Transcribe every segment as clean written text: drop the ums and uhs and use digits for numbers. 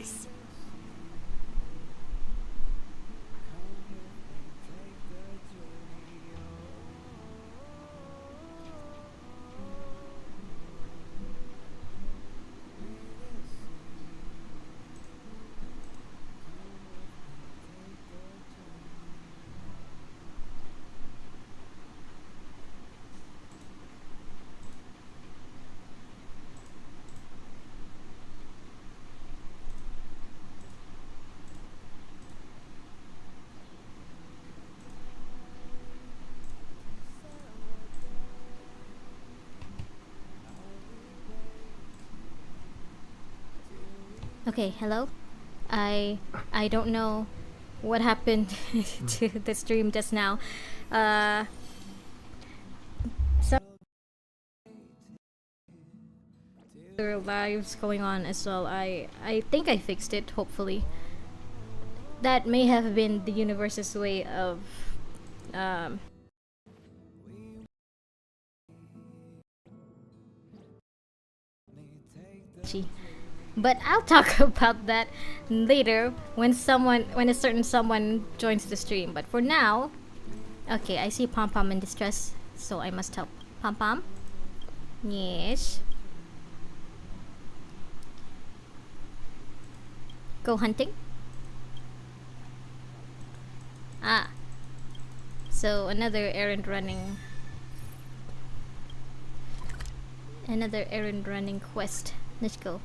hoyoverse. Okay, hello. I don't know what happened to the stream just now. Some other lives going on as well. I think I fixed it. Hopefully, that may have been the universe's way of um. Gee. But I'll talk about that later when a certain someone joins the stream. But for now, okay, I see Pom Pom in distress, so I must help. Pom Pom? Yes. Go hunting? Ah. So another errand running. Another errand running quest. Let's go.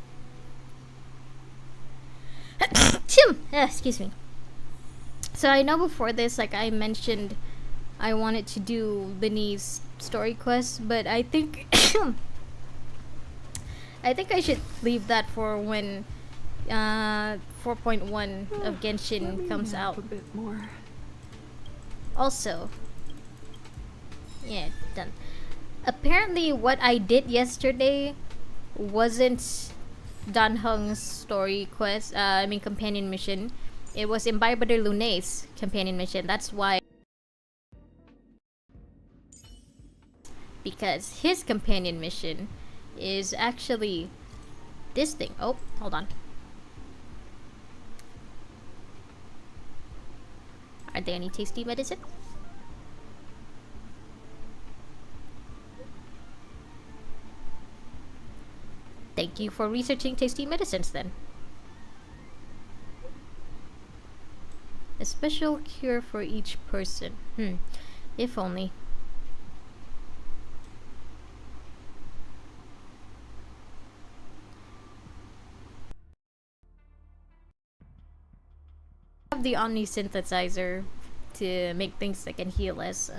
Excuse me. So I know before this, like I mentioned, I wanted to do Linny's story quest, but I think I think I should leave that for when 4.1 of Genshin comes out. A bit more. Also, yeah, done. Apparently, what I did yesterday wasn't Dan Heng's story quest. I mean, companion mission. It was Imbiber Luna's companion mission. That's why. Because his companion mission is actually this thing. Oh, hold on. Are there any tasty medicine? Thank you for researching tasty medicines then. A special cure for each person. If only. I have the Omni synthesizer to make things that can heal us.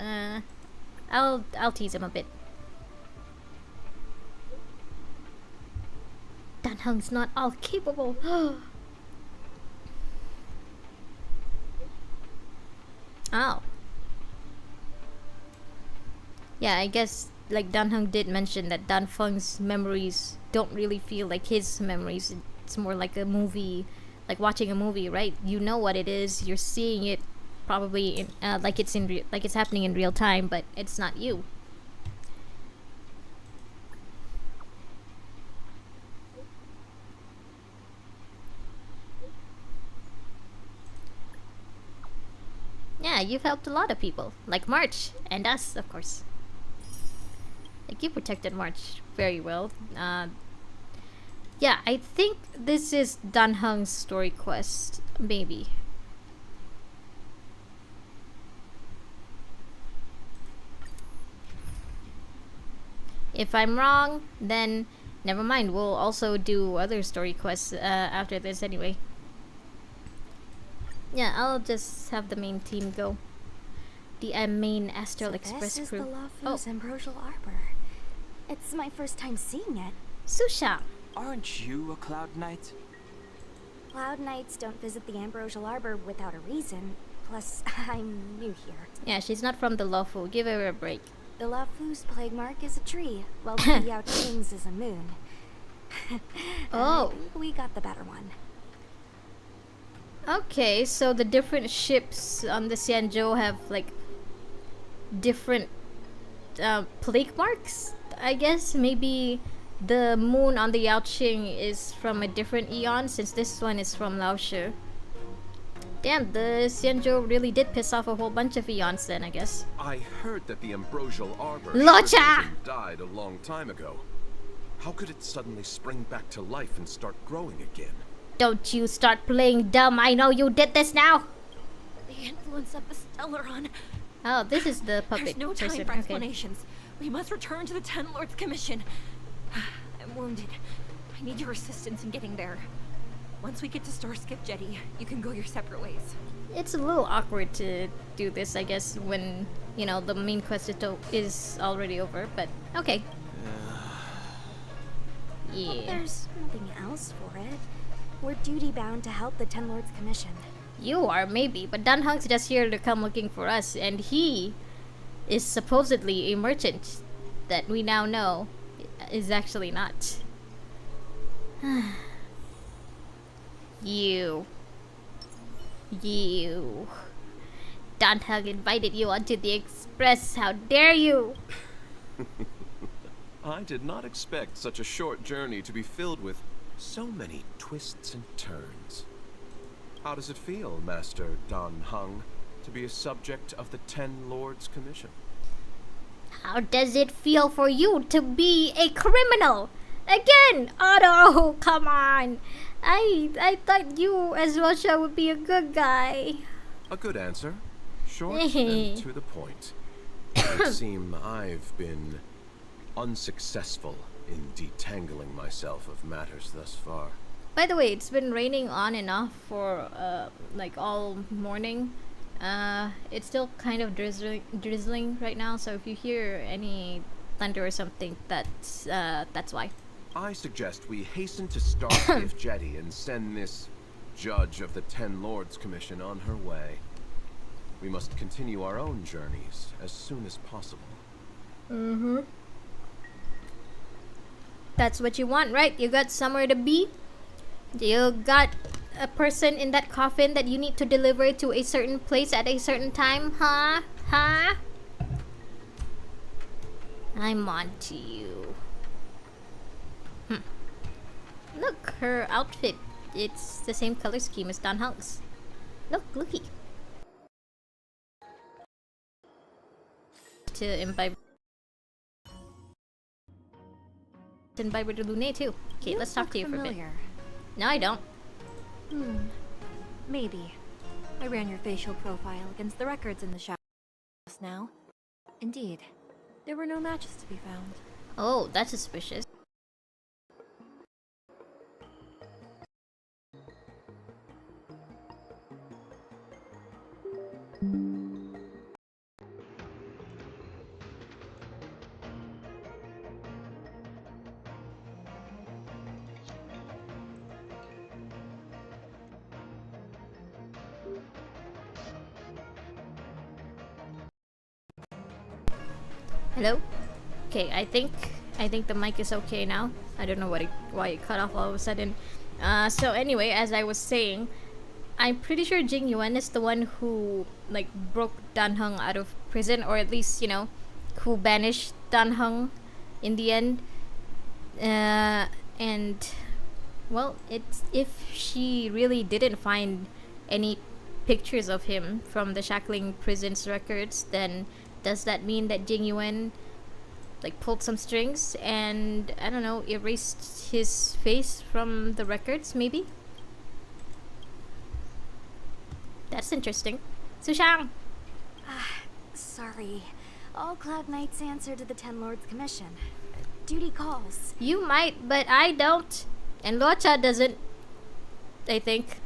I'll tease him a bit. Dan Heng's not all capable. Oh. Yeah, I guess like Dan Heng did mention that Dan Feng's memories don't really feel like his memories. It's more like a movie, like watching a movie, right? You know what it is. You're seeing it probably in like it's happening in real time, but it's not you. Yeah, you've helped a lot of people, like March and us, of course. Like you protected March very well. Yeah, I think this is Dan Heng's story quest, maybe. If I'm wrong, then never mind. We'll also do other story quests after this anyway. Yeah, I'll just have the main team go. The main Astral Express this crew. This is the Lawfoo's Ambrosial Arbor. It's my first time seeing it. Susha! Aren't you a Cloud Knight? Cloud Knights don't visit the Ambrosial Arbor without a reason. Plus, I'm new here. Yeah, she's not from the Lawfoo. Give her a break. The Lawfoo's plague mark is a tree, while the Yao Qing's is a moon. Oh. We got the better one. Okay, so the different ships on the Xianzhou have like different plague marks, I guess. Maybe the moon on the Yaoqing is from a different eon, since this one is from Laoshi. Damn, the Xianzhou really did piss off a whole bunch of eons then, I guess. I heard that the ambrosial arbor Locha! died a long time ago. How could it suddenly spring back to life and start growing again? Don't you start playing dumb, I know you did this now! The influence of the Stellaron. Oh, this is the puppet There's no time person. for Okay. explanations. We must return to the Ten Lords Commission. I'm wounded. I need your assistance in getting there. Once we get to Starskip Jetty, you can go your separate ways. It's a little awkward to do this, I guess, when, you know, the main quest is already over, but okay. Yeah. There's nothing else for it. We're duty-bound to help the Ten Lords Commission. You are, maybe, but Dan Heng's just here to come looking for us, and he is supposedly a merchant that we now know is actually not. You. Dan Heng invited you onto the express, how dare you! I did not expect such a short journey to be filled with so many twists and turns. How does it feel, Master Dan Heng, to be a subject of the Ten Lords Commission? How does it feel for you to be a criminal? Again, Otto, come on. I thought you as Russia would be a good guy. A good answer. Short and to the point. It would seem I've been unsuccessful in detangling myself of matters thus far. By the way, it's been raining on and off for like all morning. It's still kind of drizzling right now, so if you hear any thunder or something, that's why. I suggest we hasten to Starskip Jetty and send this judge of the Ten Lords Commission on her way. We must continue our own journeys as soon as possible. That's what you want, right? You got somewhere to be? You got a person in that coffin that you need to deliver to a certain place at a certain time, huh? Huh? I'm on to you. Look, her outfit. It's the same color scheme as Dan Heng's. Looky. To imbibe with the Lune too. Okay, let's talk to you for a bit. No, I don't. Maybe. I ran your facial profile against the records in the shop just now. Indeed, there were no matches to be found. Oh, that's suspicious. Hello? Okay, I think the mic is okay now. I don't know why it cut off all of a sudden. So anyway, as I was saying, I'm pretty sure Jing Yuan is the one who like broke Dan Heng out of prison, or at least, you know, who banished Dan Heng in the end. And well, it's if she really didn't find any pictures of him from the Shackling prison's records, then does that mean that Jing Yuan like pulled some strings and, I don't know, erased his face from the records, maybe? That's interesting. Sushang! Sorry. All Cloud Knights answer to the Ten Lords Commission. Duty calls. You might, but I don't. And Locha doesn't, I think.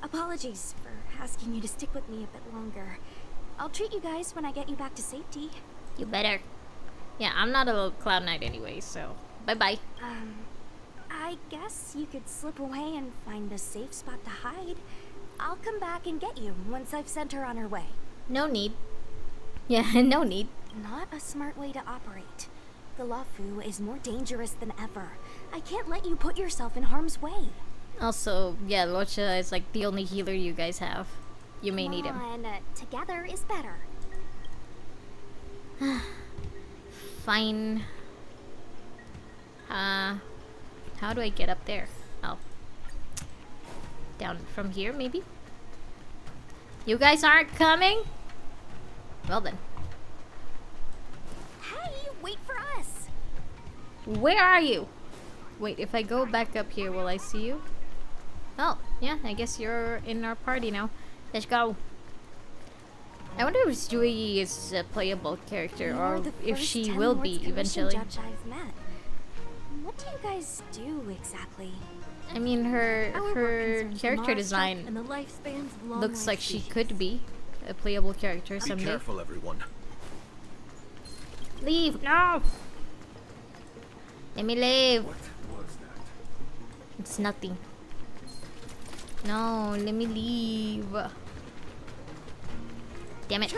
Apologies for asking you to stick with me a bit longer. I'll treat you guys when I get you back to safety. You better. Yeah, I'm not a Cloud Knight anyway, so bye-bye. I guess you could slip away and find a safe spot to hide. I'll come back and get you once I've sent her on her way. No need. Yeah, no need. Not a smart way to operate. The Luofu is more dangerous than ever. I can't let you put yourself in harm's way. Also, yeah, Locha is like the only healer you guys have. You may need him. Together is better. Fine. How do I get up there? Oh. Down from here, maybe? You guys aren't coming? Well then. Hey, wait for us. Where are you? Wait, if I go back up here, will I see you? Oh, yeah, I guess you're in our party now. Let's go. I wonder if Xueyi is a playable character You're or the if first she 10 will Lords be Commission eventually. Judge I've met. What do you guys do exactly? I mean, her Our work concerns the character monarch design and the lifespans of long looks life like she species. could be a playable character Be someday. careful, everyone. Leave! No! Let me leave! What was that? It's nothing. No, let me leave. Damn it.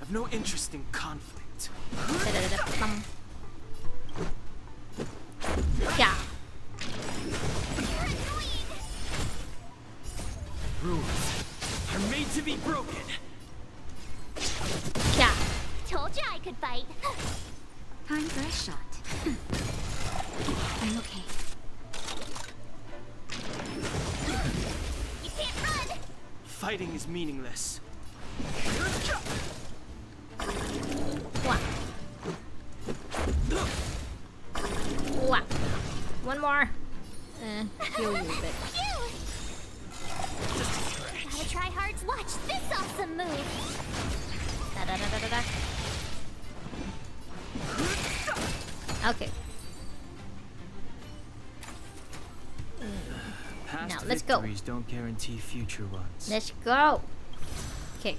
I've no interest in conflict. Da-da-da-da-bum. Yeah. Rules are made to be broken. Yeah. Told you I could fight. Time for a shot. I'm okay. You can't run! Fighting is meaningless. Wah. Wah. One more. Heal you a bit. Gotta try hard to watch this awesome move. Da-da-da-da-da-da. Okay. Past Now, let's go. victories don't guarantee future ones. Let's go. Okay.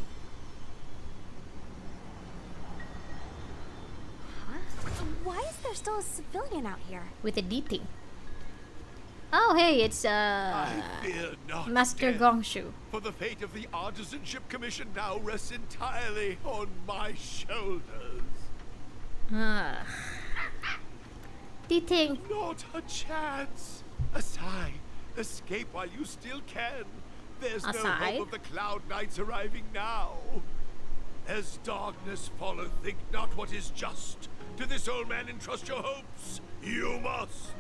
Why is there still a civilian out here? With a D thing. Oh, hey, it's I fear not Master death, Gongshu. for the fate of the Artisanship Commission now rests entirely on my shoulders. D thing. Not a chance. Asai, escape while you still can. There's no Asai? hope of the Cloud Knights arriving now. As darkness followeth, think not what is just. To this old man entrust your hopes. You must.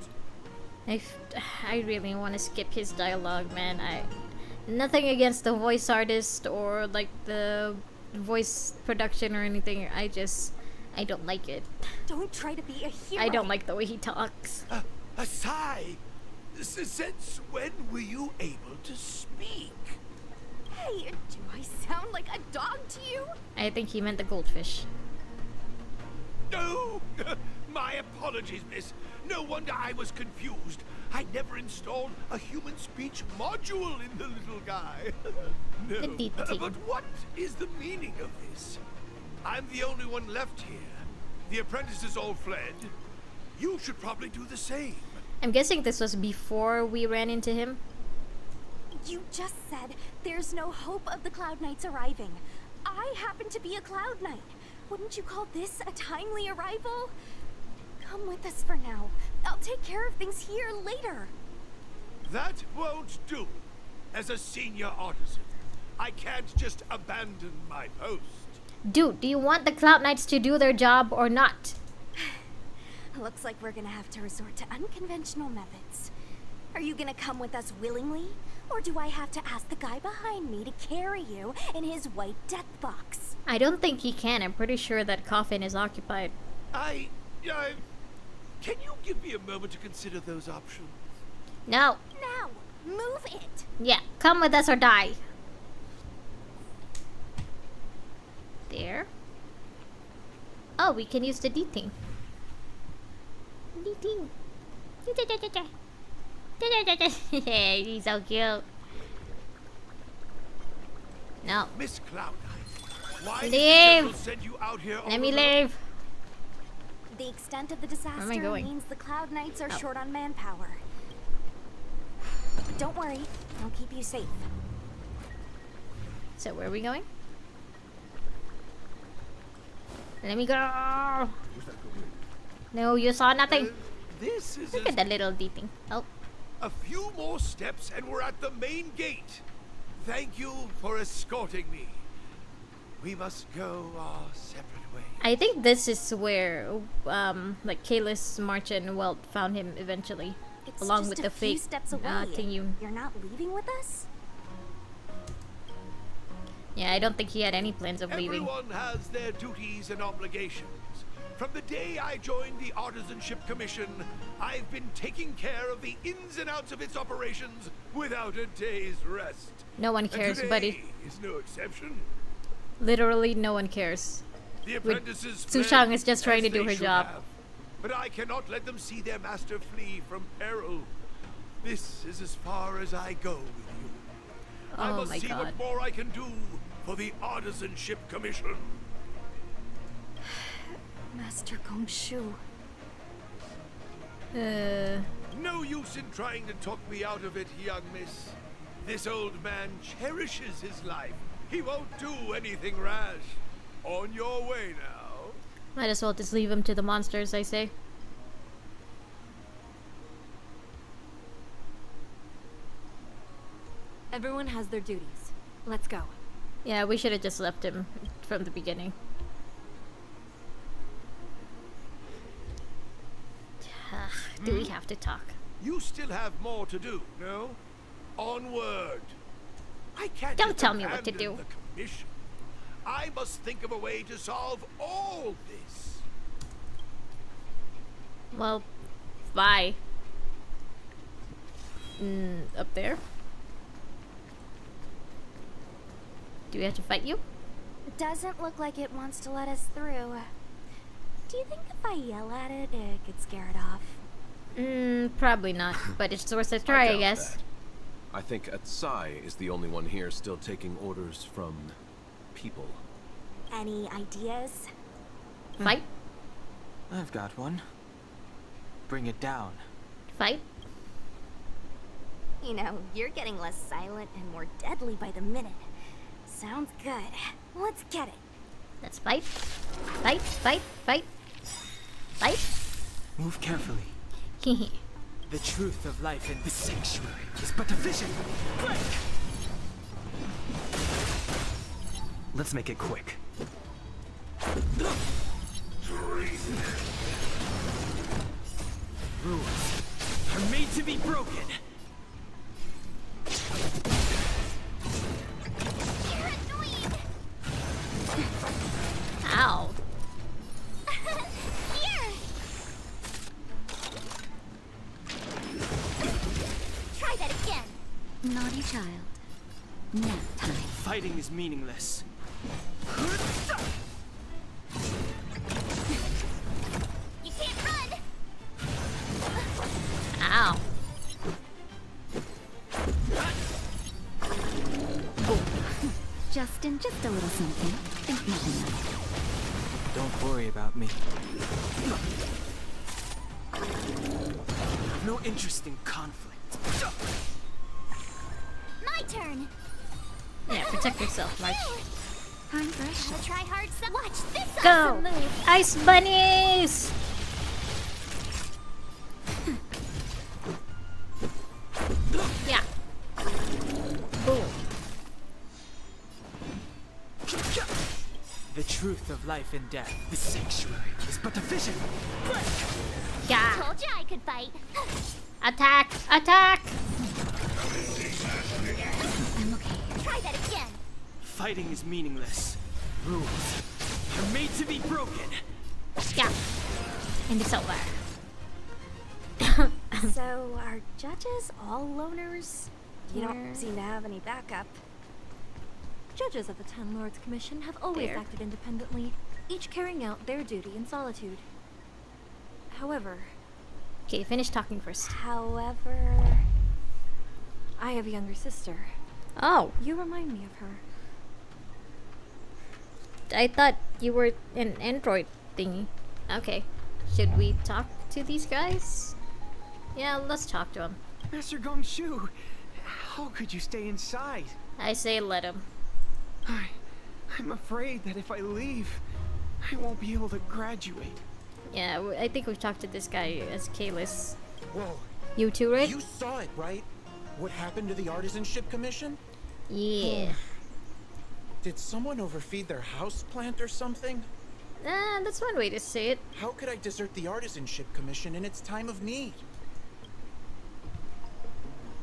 I really want to skip his dialogue, man. Nothing against the voice artist or like the voice production or anything. I don't like it. Don't try to be a hero. I don't like the way he talks. Asai, since when were you able to speak? Hey, do I sound like a dog to you? I think he meant the goldfish. No! My apologies, miss. No wonder I was confused. I never installed a human speech module in the little guy. No. Indeed. But what is the meaning of this? I'm the only one left here. The apprentices all fled. You should probably do the same. I'm guessing this was before we ran into him. You just said there's no hope of the Cloud Knights arriving. I happen to be a Cloud Knight. Wouldn't you call this a timely arrival? Come with us for now. I'll take care of things here later. That won't do. As a senior artisan, I can't just abandon my post. Dude, do you want the Cloud Knights to do their job or not? Looks like we're gonna have to resort to unconventional methods. Are you gonna come with us willingly? Or do I have to ask the guy behind me to carry you in his white death box? I don't think he can. I'm pretty sure that coffin is occupied. Can you give me a moment to consider those options? No. Now, move it! Yeah, come with us or die. There. Oh, we can use the D thing. D thing. He's so cute. No. Miss Cloud Knight, why did the Leave. general send you out here all Let me alone? leave. The extent of the am I disaster going? means the Cloud Knights are Oh. short on manpower. But don't worry, I'll keep you safe. So where are we going? Let me go. No, you saw nothing. This is Look at the little D thing. Oh, a few more steps and we're at the main gate. Thank you for escorting me. we must go our separate ways. I think this is where, like, Kalis, March, and Welt found him eventually. It's Along just with a the few fake steps away. Tingyun. You're not leaving with us? Yeah, I don't think he had any plans of leaving. Everyone has their duties and obligations. From the day I joined the Artisanship Commission, I've been taking care of the ins and outs of its operations without a day's rest. No one And cares, today buddy. is no exception. Literally, no one cares. The apprentices Su fled, Shang is just trying as to do they her should job. have. But I cannot let them see their master flee from peril. This is as far as I go with you. I Oh must my see god. what more I can do for the Artisanship Commission. Master Gongshu. No use in trying to talk me out of it, young miss. This old man cherishes his life. He won't do anything rash. On your way now. Might as well just leave him to the monsters, I say. Everyone has their duties. Let's go. Yeah, we should have just left him from the beginning. Do we have to talk? You still have more to do, no? Onward. I can't Don't just tell me what to abandon do. the commission. I must think of a way to solve all this. Well, bye. Up there? Do we have to fight you? It doesn't look like it wants to let us through. Do you think if I yell at it, it could scare it off? Probably not, but it's worth a try, I doubt guess. that. I think Atsai is the only one here still taking orders from people. Any ideas? Fight? I've got one. Bring it down. Fight? You know, you're getting less silent and more deadly by the minute. Sounds good. Let's get it. Let's fight. Fight, fight, fight. Fight? Move carefully. Hehe. The truth of life in this sanctuary is but a vision. Break! Let's make it quick. Rules are made to be broken. You're annoying! Ow. Here! Try that again. Naughty child. Nap time. Fighting is meaningless. You can't run! Ow. Justin, just a little something. Think nothing of it. Don't worry about me. No interest in conflict. My turn! Yeah, protect yourself, March. Time for a shot. Gotta try hard some. Watch this Go! awesome move! Ice bunnies! Yeah. Boom. The truth of life and death. The sanctuary is but a vision. Break! Yeah. Told you I could fight. Attack! Attack! I'm okay. Try that again. Fighting is meaningless. Rules are made to be broken. Yeah. And it's over. So, are judges all loners? You don't Where- seem to have any backup. Judges of the Ten Lords Commission have always There. acted independently, each carrying out their duty in solitude. However, Okay, finish talking first. However... I have a younger sister. Oh, You remind me of her. I thought you were an android thingy. Okay. Should we talk to these guys? Yeah, let's talk to them. Master Gongshu, how could you stay inside? I say let him. I'm afraid that if I leave, I won't be able to graduate. Yeah, I think we've talked to this guy as Kalis. Whoa, You too, right? you saw it, right? What happened to the Artisanship Commission? Yeah. Did someone overfeed their houseplant or something? That's one way to say it. How could I desert the Artisanship Commission in its time of need?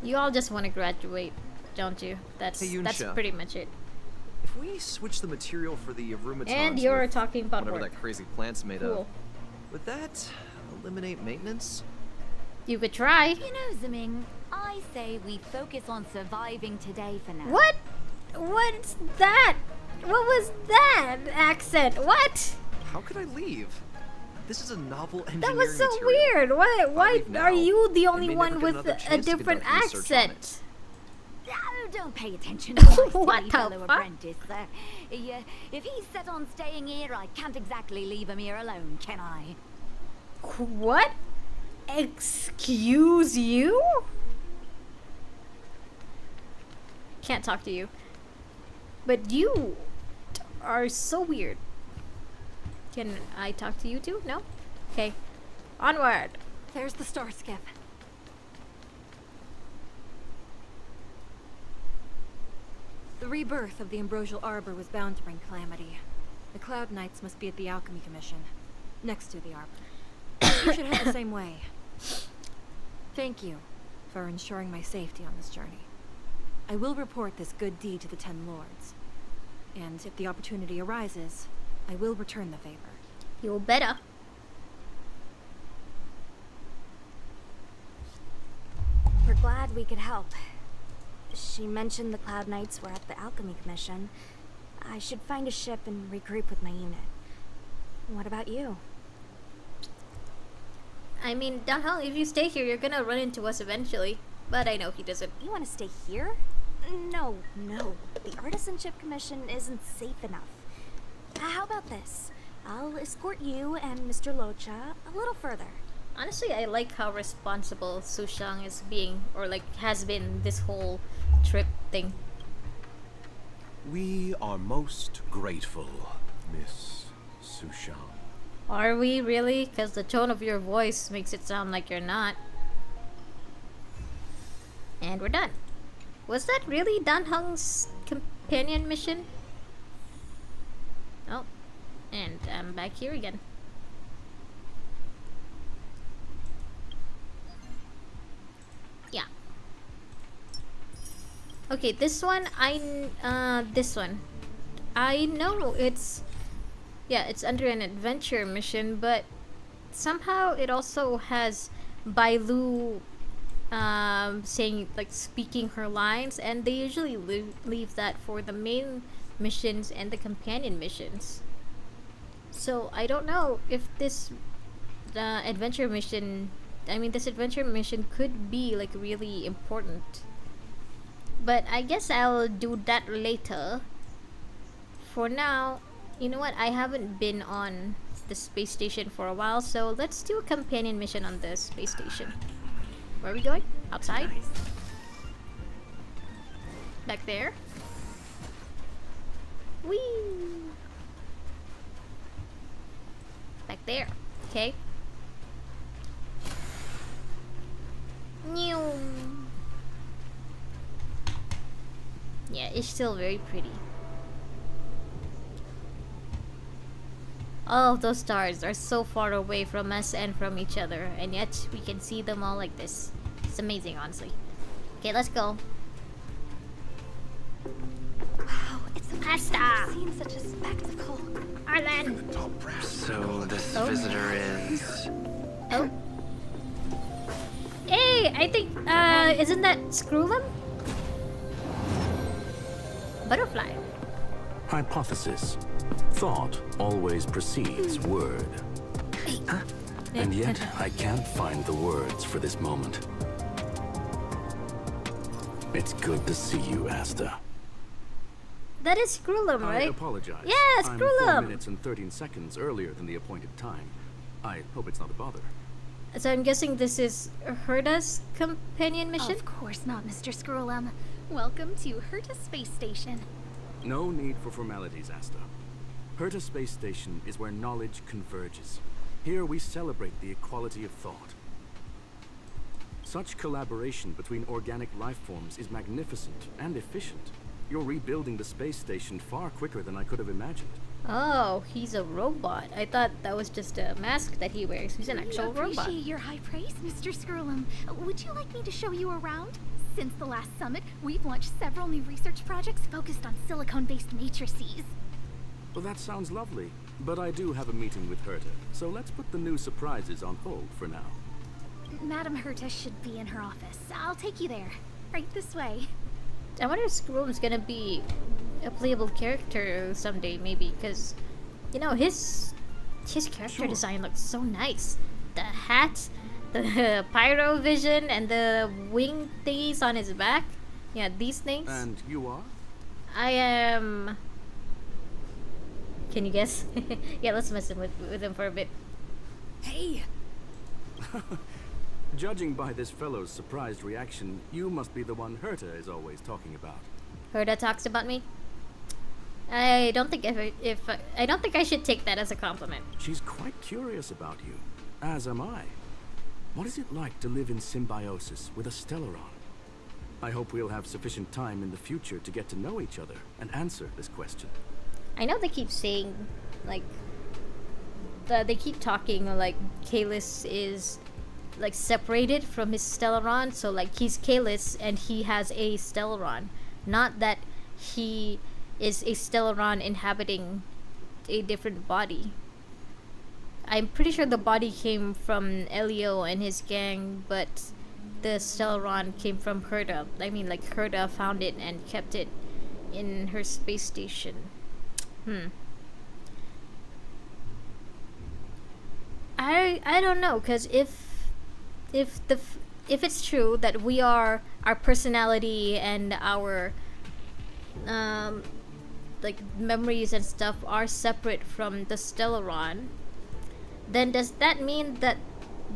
You all just want to graduate, don't you? That's Hey, that's Yunsha. pretty much it. If we switch the material for the aromatons And you're with talking about whatever work. that crazy plant's made Cool. of, would that eliminate maintenance? You could try. You know, Zaming, I say we focus on surviving today for now. What? What's that? What was that accent? What? How could I leave? This is a novel engineering That was so material. weird. Why leave now, are you the and only may one never get with another a chance to different conduct research on it. accent? Oh, don't pay attention to my What silly the fellow fuck? apprentice. If he's set on staying here, I can't exactly leave him here alone, can I? What? Excuse you? Can't talk to you. But you are so weird. Can I talk to you too? No? Okay. Onward. There's the star skip. The rebirth of the Ambrosial Arbor was bound to bring calamity. The Cloud Knights must be at the Alchemy Commission, next to the Arbor. You should head the same way. Thank you for ensuring my safety on this journey. I will report this good deed to the Ten Lords. And if the opportunity arises, I will return the favor. You better. We're glad we could help. She mentioned the Cloud Knights were at the Alchemy Commission. I should find a ship and regroup with my unit. What about you? I mean, Dunhall, if you stay here, you're gonna run into us eventually. But I know he doesn't. You want to stay here? No. The Artisanship Commission isn't safe enough. How about this? I'll escort you and Mr. Locha a little further. Honestly, I like how responsible Sushang is being, or like has been this whole trip thing. We are most grateful, Miss Sushang. Are we really? Because the tone of your voice makes it sound like you're not. And we're done. Was that really Danhung's companion mission? Oh, and I'm back here again. Yeah. Okay, this one, this one. I know it's, yeah, it's under an adventure mission, but somehow it also has Bailu saying, like, speaking her lines, and they usually leave that for the main missions and the companion missions. So I don't know if this adventure mission, this adventure mission could be like really important, but I guess I'll do that later. For now, you know what, I haven't been on the space station for a while, so let's do a companion mission on the space station. Where are we going? Outside? Back there? Whee! Back there. Okay. Meow. Yeah, it's still very pretty. All of those stars are so far away from us and from each other, and yet we can see them all like this. It's amazing, honestly. Okay, let's go. Wow, it's Asta! amazing seeing such a spectacle. Arlen! So this Oh. visitor is... Oh. Hey, I think, isn't that Screwllum? Butterfly. Hypothesis. Thought always precedes word. Huh? And yet, I can't find the words for this moment. It's good to see you, Asta. That is Screwllum, I right? apologize. Yeah, I'm 4 Screwllum! minutes and 13 seconds earlier than the appointed time. I hope it's not a bother. So I'm guessing this is Herda's companion mission? Of course not, Mr. Screwllum. Welcome to Herta Space Station. No need for formalities, Asta. Herta Space Station is where knowledge converges. Here we celebrate the equality of thought. Such collaboration between organic life forms is magnificent and efficient. You're rebuilding the space station far quicker than I could have imagined. Oh, he's a robot. I thought that was just a mask that he wears. He's an actual We robot. appreciate your high praise, Mr. Screwllum. Would you like me to show you around? Since the last summit, we've launched several new research projects focused on silicone-based matrices. Well, that sounds lovely. But I do have a meeting with Herta, so let's put the new surprises on hold for now. Madam Herta should be in her office. I'll take you there. Right this way. I wonder if Screwllum's gonna be a playable character someday, maybe, because, you know, his character design looks so nice. The hat, the pyro vision, and the wing thingies on his back. Yeah, these things. And you are? I am... Can you guess? Yeah, let's mess with him for a bit. Hey! Judging by this fellow's surprised reaction, you must be the one Herta is always talking about. Herta talks about me? I don't think I don't think I should take that as a compliment. She's quite curious about you, as am I. What is it like to live in symbiosis with a Stellaron? I hope we'll have sufficient time in the future to get to know each other and answer this question. I know they keep saying, like, they keep talking like Kalis is like separated from his Stellaron, so like he's Kalis and he has a Stellaron, not that he is a Stellaron inhabiting a different body. I'm pretty sure the body came from Elio and his gang, but the Stellaron came from Herta. I mean, like, Herta found it and kept it in her space station. I don't know, cause if it's true that we are, our personality and our like memories and stuff are separate from the Stellaron, then does that mean that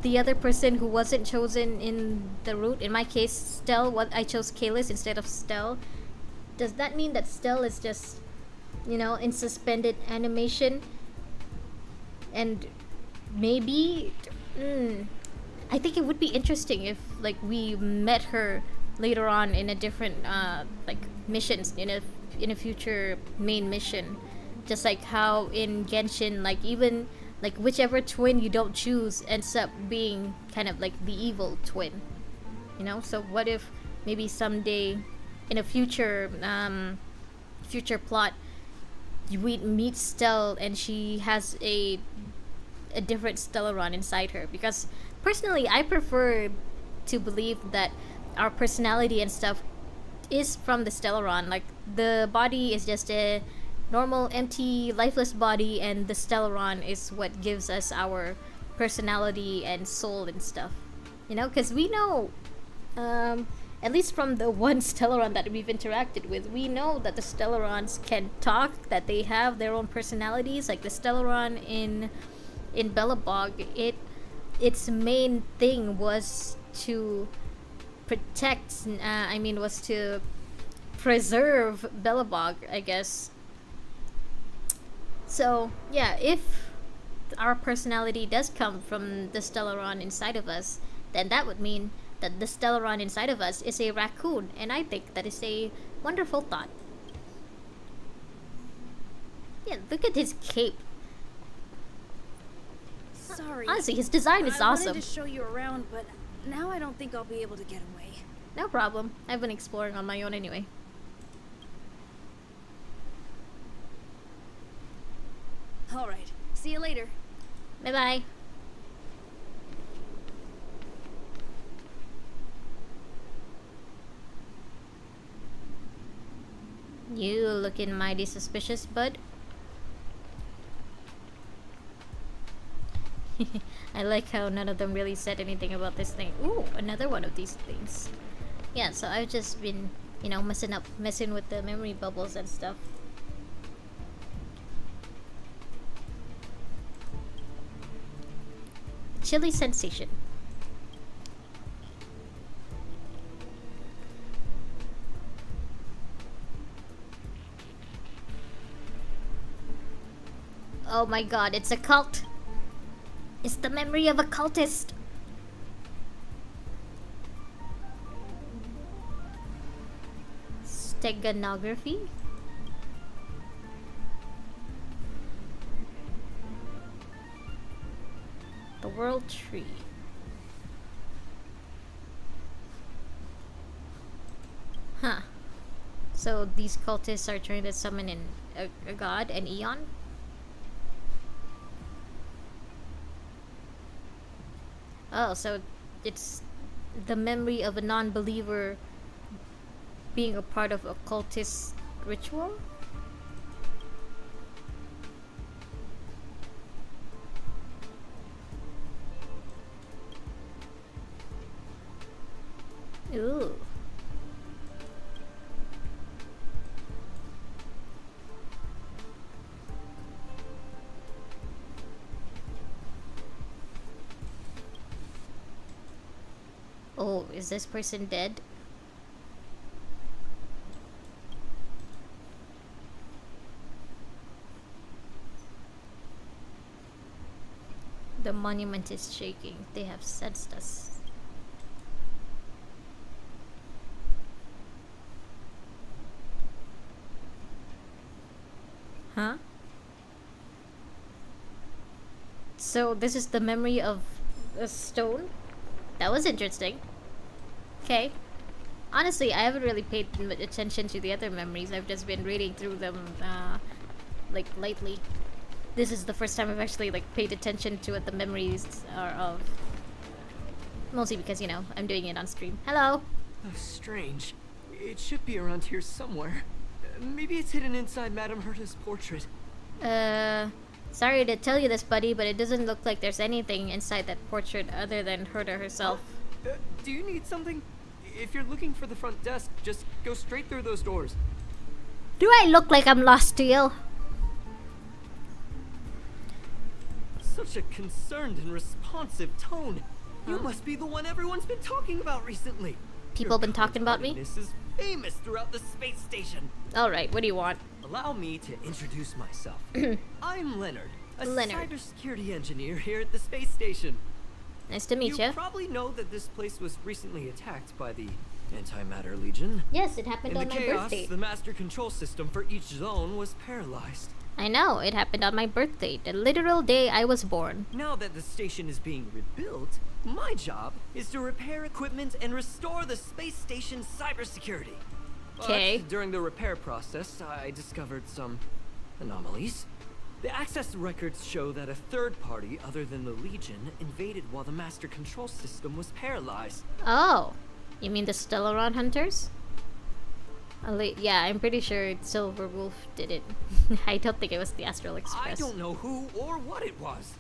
the other person who wasn't chosen in the route, in my case Stel, I chose Kalis instead of Stel, does that mean that Stel is just, you know, in suspended animation? And maybe I think it would be interesting if, like, we met her later on in a different like missions, in a future main mission, just like how in Genshin, like, even like whichever twin you don't choose ends up being kind of like the evil twin, you know? So what if maybe someday in a future plot we meet Stel and she has a different Stellaron inside her? Because personally I prefer to believe that our personality and stuff is from the Stellaron. Like, the body is just a normal empty lifeless body, and the Stellaron is what gives us our personality and soul and stuff, you know? Because we know, at least from the one Stellaron that we've interacted with, we know that the Stellarons can talk, that they have their own personalities. Like the Stellaron in Belobog, its main thing was to protect, was to preserve Belobog, I guess. So yeah, if our personality does come from the Stellaron inside of us, then that would mean that the Stellaron inside of us is a raccoon, and I think that is a wonderful thought. Yeah, look at his cape. Sorry. Honestly, his design is awesome. I wanted to show you around, but now I don't think I'll be able to get away. No problem. I've been exploring on my own anyway. Alright, see you later. Bye-bye. You looking mighty suspicious, bud. I like how none of them really said anything about this thing. Ooh, another one of these things. Yeah, so I've just been, you know, messing with the memory bubbles and stuff. Chilly sensation. Oh my god, it's a cult. It's the memory of a cultist. Steganography? The World Tree. Huh. So these cultists are trying to summon in a god, an eon? Oh, so it's the memory of a non-believer being a part of a cultist ritual? Ooh. Oh, is this person dead? The monument is shaking. They have sensed us. Huh? So this is the memory of a stone? That was interesting. Okay. Honestly, I haven't really paid attention to the other memories. I've just been reading through them, like, lately. This is the first time I've actually, like, paid attention to what the memories are of. Mostly because, you know, I'm doing it on stream. Hello! Oh, strange. It should be around here somewhere. Maybe it's hidden inside Madame Herta's portrait. Sorry to tell you this, buddy, but it doesn't look like there's anything inside that portrait other than Herta herself. Do you need something? If you're looking for the front desk, just go straight through those doors. Do I look like I'm lost to you? Such a concerned and responsive tone. You must be the one everyone's been talking about recently. People been talking about me? This is famous throughout the space station. Alright, what do you want? Allow me to introduce myself. I'm Leonard, a Leonard. cybersecurity engineer here at the space station. Nice to meet you. You probably know that this place was recently attacked by the Antimatter Legion. Yes, it happened on my birthday. The master control system for each zone was paralyzed. I know, it happened on my birthday, the literal day I was born. Now that the station is being rebuilt, my job is to repair equipment and restore the space station's cybersecurity. Okay. But during the repair process, I discovered some anomalies. The access records show that a third party other than the Legion invaded while the master control system was paralyzed. Oh, you mean the Stellaron Hunters? Yeah, I'm pretty sure Silver Wolf did it. I don't think it was the Astral Express. I don't know who or what it was.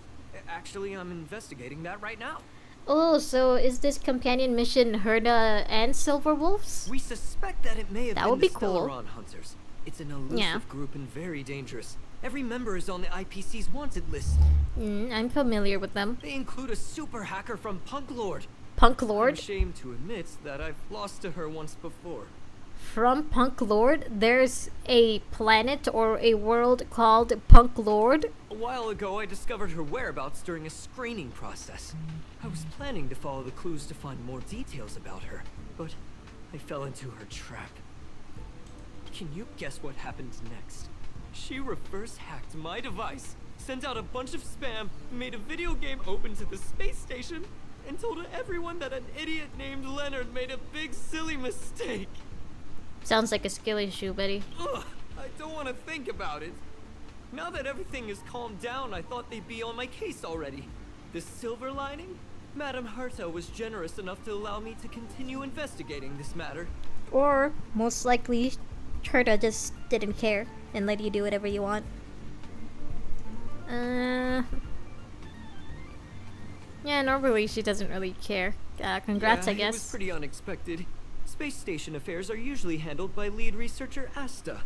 Actually, I'm investigating that right now. Oh, so is this companion mission Herda and Silver Wolves? We suspect that it may have been be the cool. Stellaron Hunters. It's an elusive group and very dangerous. Every member is on the IPC's wanted list. I'm familiar with them. They include a super hacker from Punk Lord. Punk Lord? I'm ashamed to admit that I've lost to her once before. From Punk Lord, there's a planet or a world called Punk Lord? A while ago, I discovered her whereabouts during a screening process. I was planning to follow the clues to find more details about her, but I fell into her trap. Can you guess what happened next? She reverse hacked my device, sent out a bunch of spam, made a video game open to the space station, and told everyone that an idiot named Leonard made a big silly mistake. Sounds like a skill issue, buddy. Ugh, I don't want to think about it. Now that everything is calmed down, I thought they'd be on my case already. The silver lining? Madame Herta was generous enough to allow me to continue investigating this matter. Or, most likely, Herta just didn't care and let you do whatever you want. Yeah, normally she doesn't really care. Congrats, I guess. It was pretty unexpected. Space station affairs are usually handled by lead researcher Asta.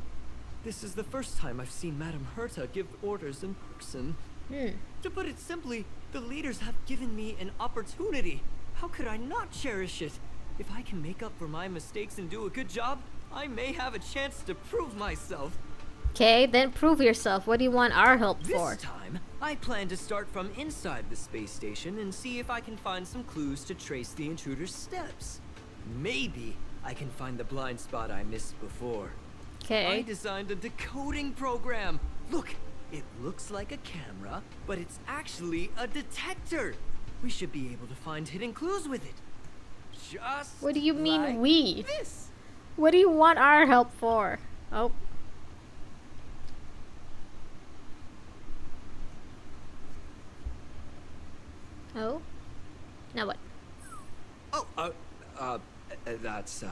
This is the first time I've seen Madame Herta give orders in person. To put it simply, the leaders have given me an opportunity. How could I not cherish it? If I can make up for my mistakes and do a good job, I may have a chance to prove myself. Okay, then prove yourself. What do you want our help for? This time, I plan to start from inside the space station and see if I can find some clues to trace the intruder's steps. Maybe I can find the blind spot I missed before. I Okay. designed a decoding program. Look, it looks like a camera, but it's actually a detector. We should be able to find hidden clues with it. Just What do you mean like we? this. What do you want our help for? Oh. Oh? Now what? Oh, that's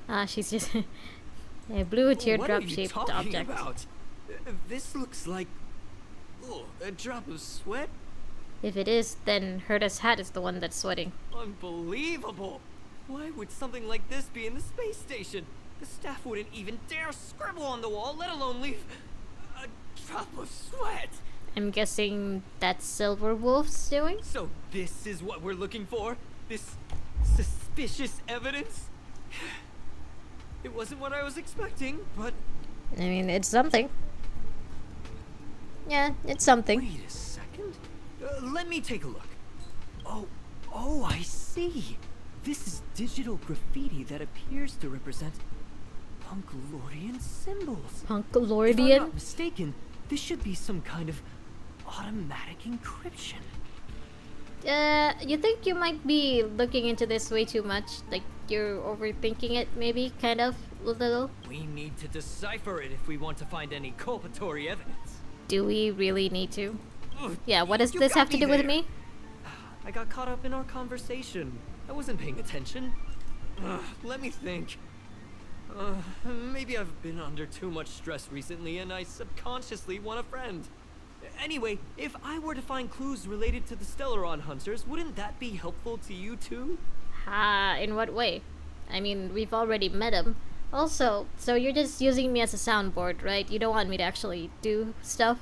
Ah, she's just a blue what are teardrop you shaped talking object. about? This looks like a drop of sweat. If it is, then Herda's hat is the one that's sweating. Unbelievable! Why would something like this be in the space station? The staff wouldn't even dare scribble on the wall, let alone leave a drop of sweat. I'm guessing that's Silverwolf's doing? So this is what we're looking for? This suspicious evidence? It wasn't what I was expecting, but... I mean, it's something. Yeah, it's something. Wait a second. Let me take a look. Oh, I see. This is digital graffiti that appears to represent Punkalorian symbols. If I'm Punkalordian? not mistaken, this should be some kind of automatic encryption. You think you might be looking into this way too much? Like, you're overthinking it, maybe? Kind of? A little? We need to decipher it if we want to find any culpatory evidence. Do we really need to? Ugh, Yeah, what does you this got have to do with there. me? I got caught up in our conversation. I wasn't paying attention. Let me think. Maybe I've been under too much stress recently and I subconsciously want a friend. Anyway, if I were to find clues related to the Stellaron hunters, wouldn't that be helpful to you too? In what way? I mean, we've already met him. Also, so you're just using me as a soundboard, right? You don't want me to actually do stuff?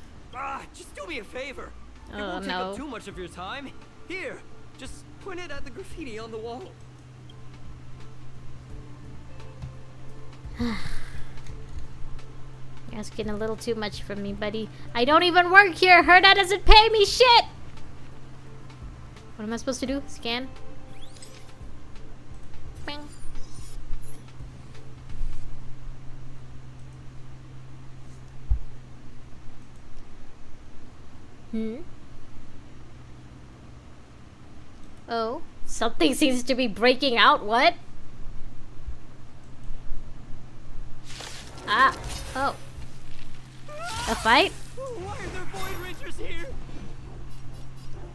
Just do me a favor. It Oh, won't take no. up too much of your time. Here, just point it at the graffiti on the wall. You're asking a little too much from me, buddy. I don't even work here! Herda doesn't pay me shit! What am I supposed to do? Scan? Bing. Oh, something seems to be breaking out. What? Oh. A fight? Why are there Void Rangers here?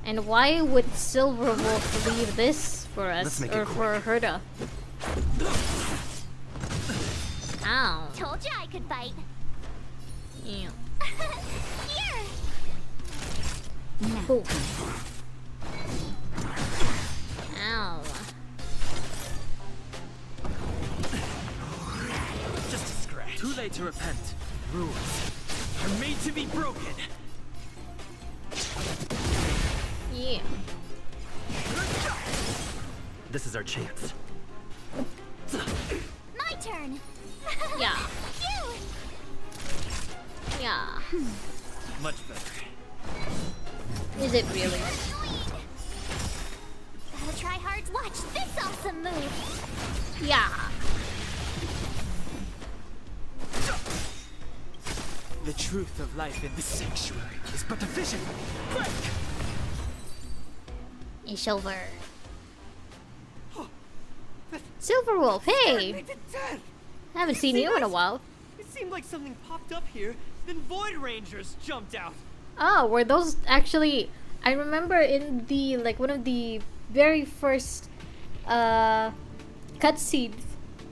And why would Silverwolf leave this for us, or for Herda? Ow. Told you I could fight. Ew. Here! Boom. Ow. Just a scratch. Too late to repent. Rules are made to be broken. Yeah. This is our chance. My turn! Yeah. Phew! Yeah. Much better. Is it really? Gotta try hard to watch this awesome move! Yeah. The truth of life in this sanctuary is but a vision. Quick! It's over. Silverwolf, hey! I haven't seen you in a while. It seemed like something popped up here, then Void Rangers jumped out. Oh, were those actually... I remember in the, like, one of the very first, cutscenes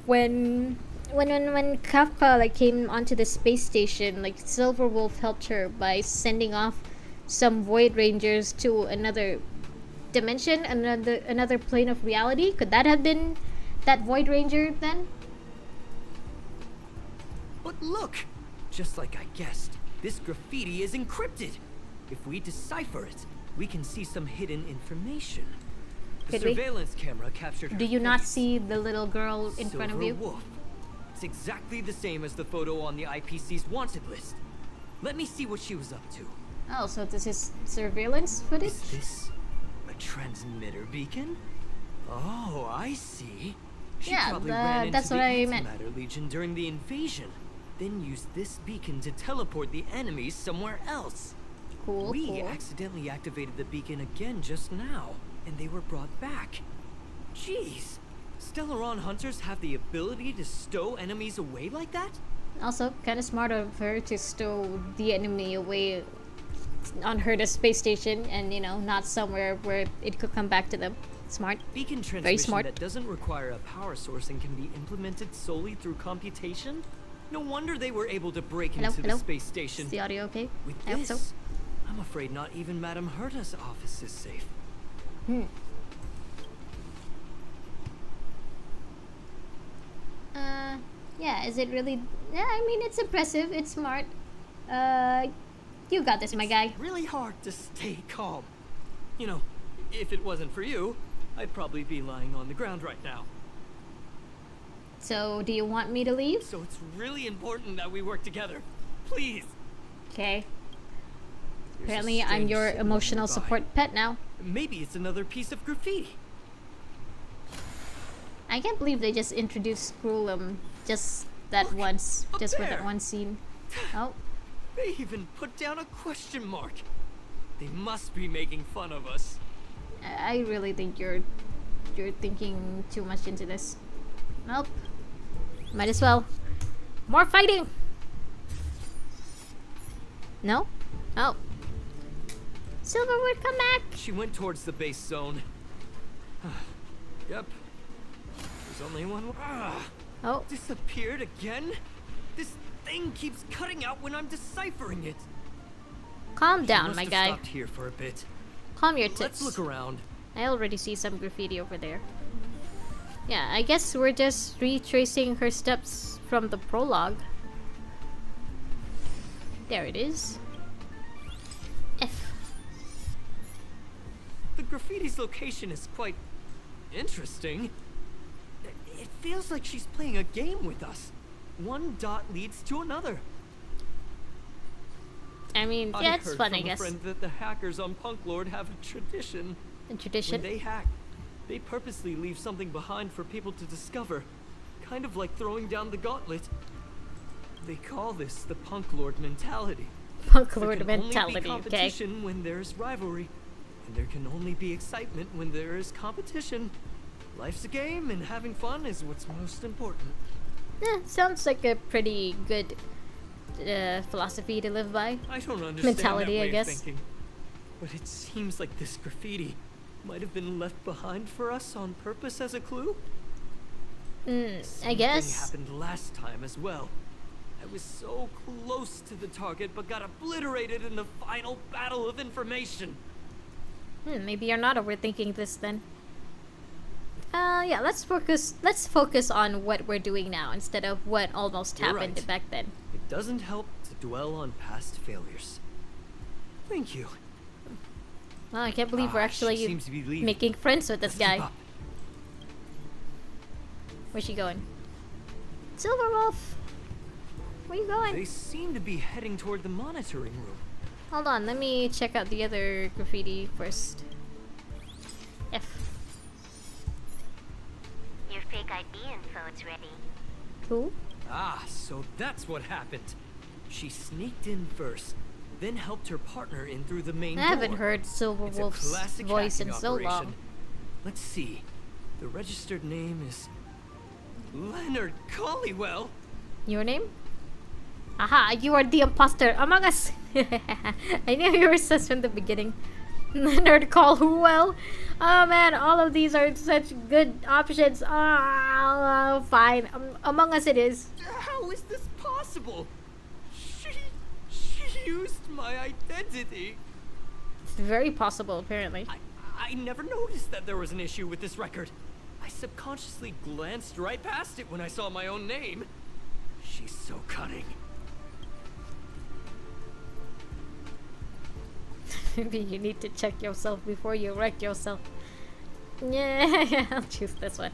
when Kafka, like, came onto the space station, like, Silverwolf helped her by sending off some Void Rangers to another dimension, another plane of reality. Could that have been that Void Ranger then? But look! Just like I guessed, this graffiti is encrypted. If we decipher it, we can see some hidden information. The Could we? surveillance camera captured her Do you not face. see the little girl in front of Silver you? Wolf. It's exactly the same as the photo on the IPC's wanted list. Let me see what she was up to. Oh, so this is surveillance footage? Is this a transmitter beacon? Oh, I see. She Yeah, probably ran into that's the what I meant. Antimatter Legion during the invasion, then used this beacon to teleport the enemies somewhere else. Cool, We cool. accidentally activated the beacon again just now, and they were brought back. Jeez, Stellaron hunters have the ability to stow enemies away like that? Also, kind of smart of her to stow the enemy away on her to space station and, you know, not somewhere where it could come back to them. Smart. Beacon Very transmission smart. that doesn't require a power source and can be implemented solely through computation? No wonder they were able to break into the space station. Is the audio okay? With I hope this, so. I'm afraid not even Madame Herta's office is safe. Yeah, is it really... Yeah, I mean, it's impressive, it's smart. You got this, my guy. Really hard to stay calm. You know, if it wasn't for you, I'd probably be lying on the ground right now. So, do you want me to leave? So it's really important that we work together. Please. Okay. There's a Apparently, I'm strange your signal emotional nearby. support pet now. Maybe it's another piece of graffiti. I can't believe they just introduced Screwllum just that Look, once. up Just for there. that one scene. Oh. They even put down a question mark. They must be making fun of us. I really think you're thinking too much into this. Nope. Might as well. More fighting! No? Oh. Silverwood, come back! She went towards the base zone. Yep. There's only one. Oh. Disappeared again? This thing keeps cutting out when I'm deciphering it. Calm down, Must my have guy. Stopped here for a bit. Calm your tits. Let's look around. I already see some graffiti over there. Yeah, I guess we're just retracing her steps from the prologue. There it is. F. The graffiti's location is quite interesting. It feels like she's playing a game with us. One dot leads to another. I mean, yeah, it's heard fun, from I guess. a friend that the hackers on Punk Lord have a tradition. A tradition? When they hack, they purposely leave something behind for people to discover. Kind of like throwing down the gauntlet. They call this the Punk Lord mentality. Punk There Lord can only mentality, be okay. competition when there's rivalry. And there can only be excitement when there is competition. Life's a game, and having fun is what's most important. Sounds like a pretty good philosophy to live by. I don't understand Mentality, that way I guess. of thinking. But it seems like this graffiti might have been left behind for us on purpose as a clue. I Same guess. thing happened last time as well. I was so close to the target, but got obliterated in the final battle of information. Maybe you're not overthinking this then. Yeah, let's focus on what we're doing now instead of what almost You're happened right. back then. It doesn't help to dwell on past failures. Thank you. Well, I can't believe we're She actually seems to be leaving. making friends with this Let's keep guy. up. Where's she going? Silverwolf! Where you going? They seem to be heading toward the monitoring room. Hold on, let me check out the other graffiti first. F. Your fake ID info's ready. Cool. Ah, so that's what happened. She sneaked in first, then helped her partner in through the main I door. haven't heard It's a Silverwolf's classic voice in hacking so long. operation. Let's see. The registered name is Leonard Collywell. Your name? Aha, you are the imposter among us! I knew you were sus from the beginning. Leonard Caldwell. Oh man, all of these are such good options. Oh, fine. Among Us it is. How is this possible? She used my identity. It's very possible, apparently. I never noticed that there was an issue with this record. I subconsciously glanced right past it when I saw my own name. She's so cunning. Maybe you need to check yourself before you wreck yourself. Yeah, I'll choose this one.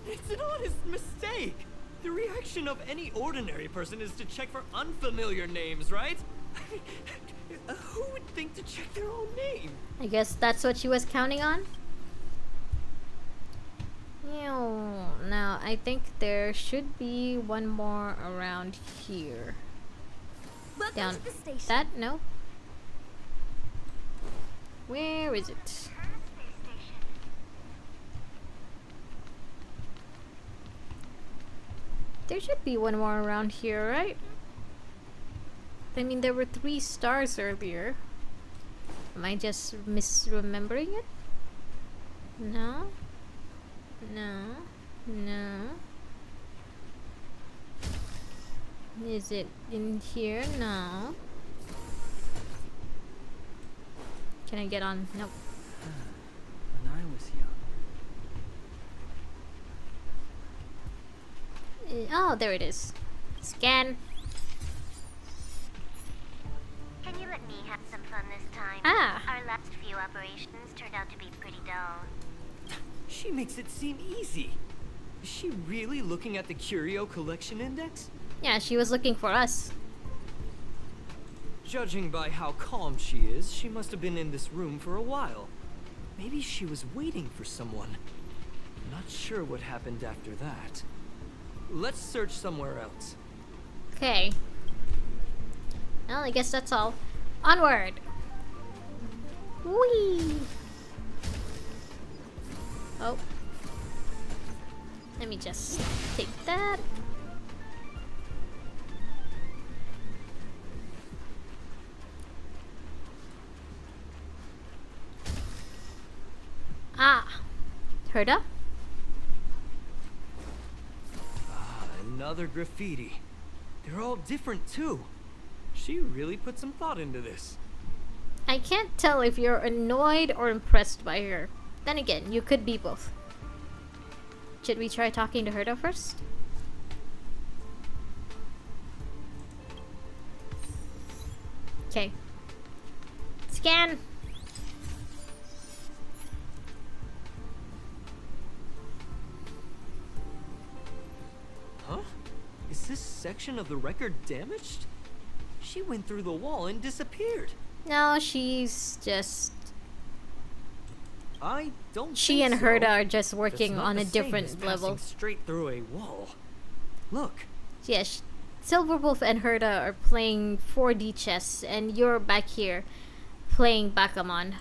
It's an honest mistake. The reaction of any ordinary person is to check for unfamiliar names, right? Who would think to check their own name? I guess that's what she was counting on? Now, I think there should be one more around here. Welcome Down to the station. that? No. Where is it? There should be one more around here, right? I mean, there were 3 stars earlier. Am I just misremembering it? No. No. No. Is it in here? No. Can I get on? Nope. When I was young. Oh, there it is. Scan. Can you let me have some fun this time? Ah. Our last few operations turned out to be pretty dull. She makes it seem easy. Is she really looking at the Curio Collection Index? Yeah, she was looking for us. Judging by how calm she is, she must have been in this room for a while. Maybe she was waiting for someone. Not sure what happened after that. Let's search somewhere else. Okay. Well, I guess that's all. Onward! Whee! Oh. Let me just take that. Ah! Herda? Another graffiti. They're all different too. She really put some thought into this. I can't tell if you're annoyed or impressed by her. Then again, you could be both. Should we try talking to Herda first? Okay. Scan! Huh? Is this section of the record damaged? She went through the wall and disappeared. No, she's just... I don't She think and so. Herda are just That's working not on the a same different as level. passing straight through a wall. Look. Yeah, Silverwolf and Herda are playing 4D chess, and you're back here playing backgammon.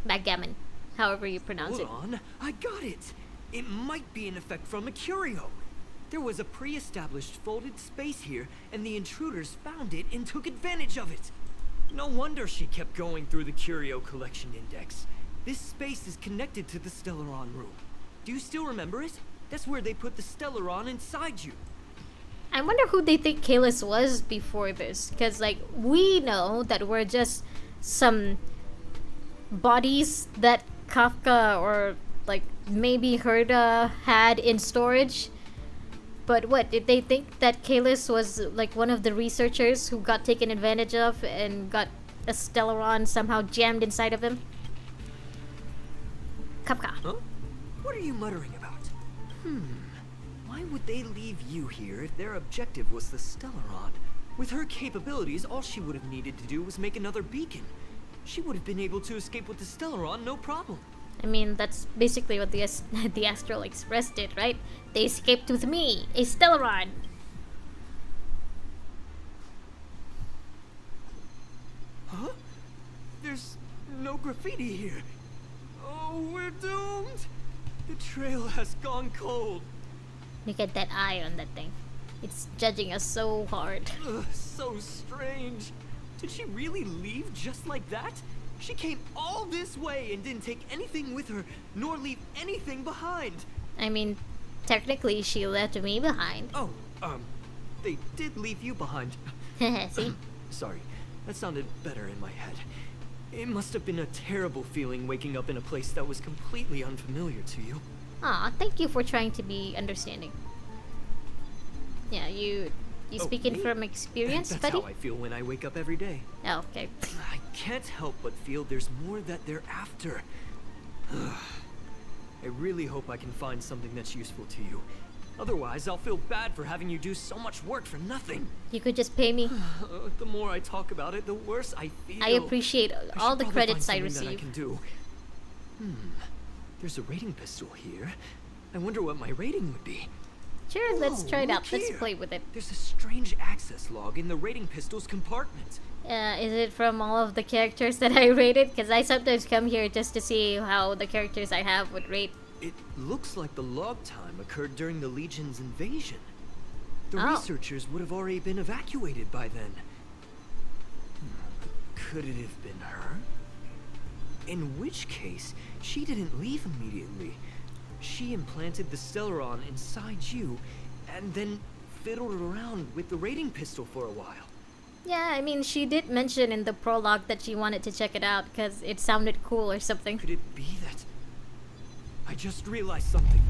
Backgammon, however you pronounce it. Hold on, I got it. It might be an effect from a curio. There was a pre-established folded space here, and the intruders found it and took advantage of it. No wonder she kept going through the Curio Collection Index. This space is connected to the Stellaron room. Do you still remember it? That's where they put the Stellaron inside you. I wonder who they think Kalis was before this, because like we know that we're just some bodies that Kafka or like maybe Herda had in storage. But what, did they think that Kalis was like one of the researchers who got taken advantage of and got a Stellaron somehow jammed inside of him? Kafka. Huh? What are you muttering about? Why would they leave you here if their objective was the Stellaron? With her capabilities, all she would have needed to do was make another beacon. She would have been able to escape with the Stellaron, no problem. I mean, that's basically what the the Astral Express did, right? They escaped with me, a Stellaron. Huh? There's no graffiti here. Oh, we're doomed. The trail has gone cold. Look at that eye on that thing. It's judging us so hard. Ugh, so strange. Did she really leave just like that? She came all this way and didn't take anything with her, nor leave anything behind. I mean, technically she left me behind. Oh, they did leave you behind. See? Sorry, that sounded better in my head. It must have been a terrible feeling waking up in a place that was completely unfamiliar to you. Aw, thank you for trying to be understanding. Yeah, you speaking me? from experience, That's buddy? how I feel when I wake up every day. Oh, okay. I can't help but feel there's more that they're after. I really hope I can find something that's useful to you. Otherwise, I'll feel bad for having you do so much work for nothing. You could just pay me. The more I talk about it, the worse I feel. I appreciate all should the probably credits I find something that receive. I can do. There's a raiding pistol here. I wonder what my rating would be. Sure, let's Whoa, try it look out. Let's here. play with it. There's a strange access log in the rating pistol's compartment. Is it from all of the characters that I rated? Because I sometimes come here just to see how the characters I have would rate. It looks like the log time occurred during the Legion's invasion. The Oh. researchers would have already been evacuated by then. Could it have been her? In which case, she didn't leave immediately. She implanted the Stellaron inside you, and then fiddled around with the rating pistol for a while. Yeah, I mean, she did mention in the prologue that she wanted to check it out because it sounded cool or something. Could it be that... I just realized something.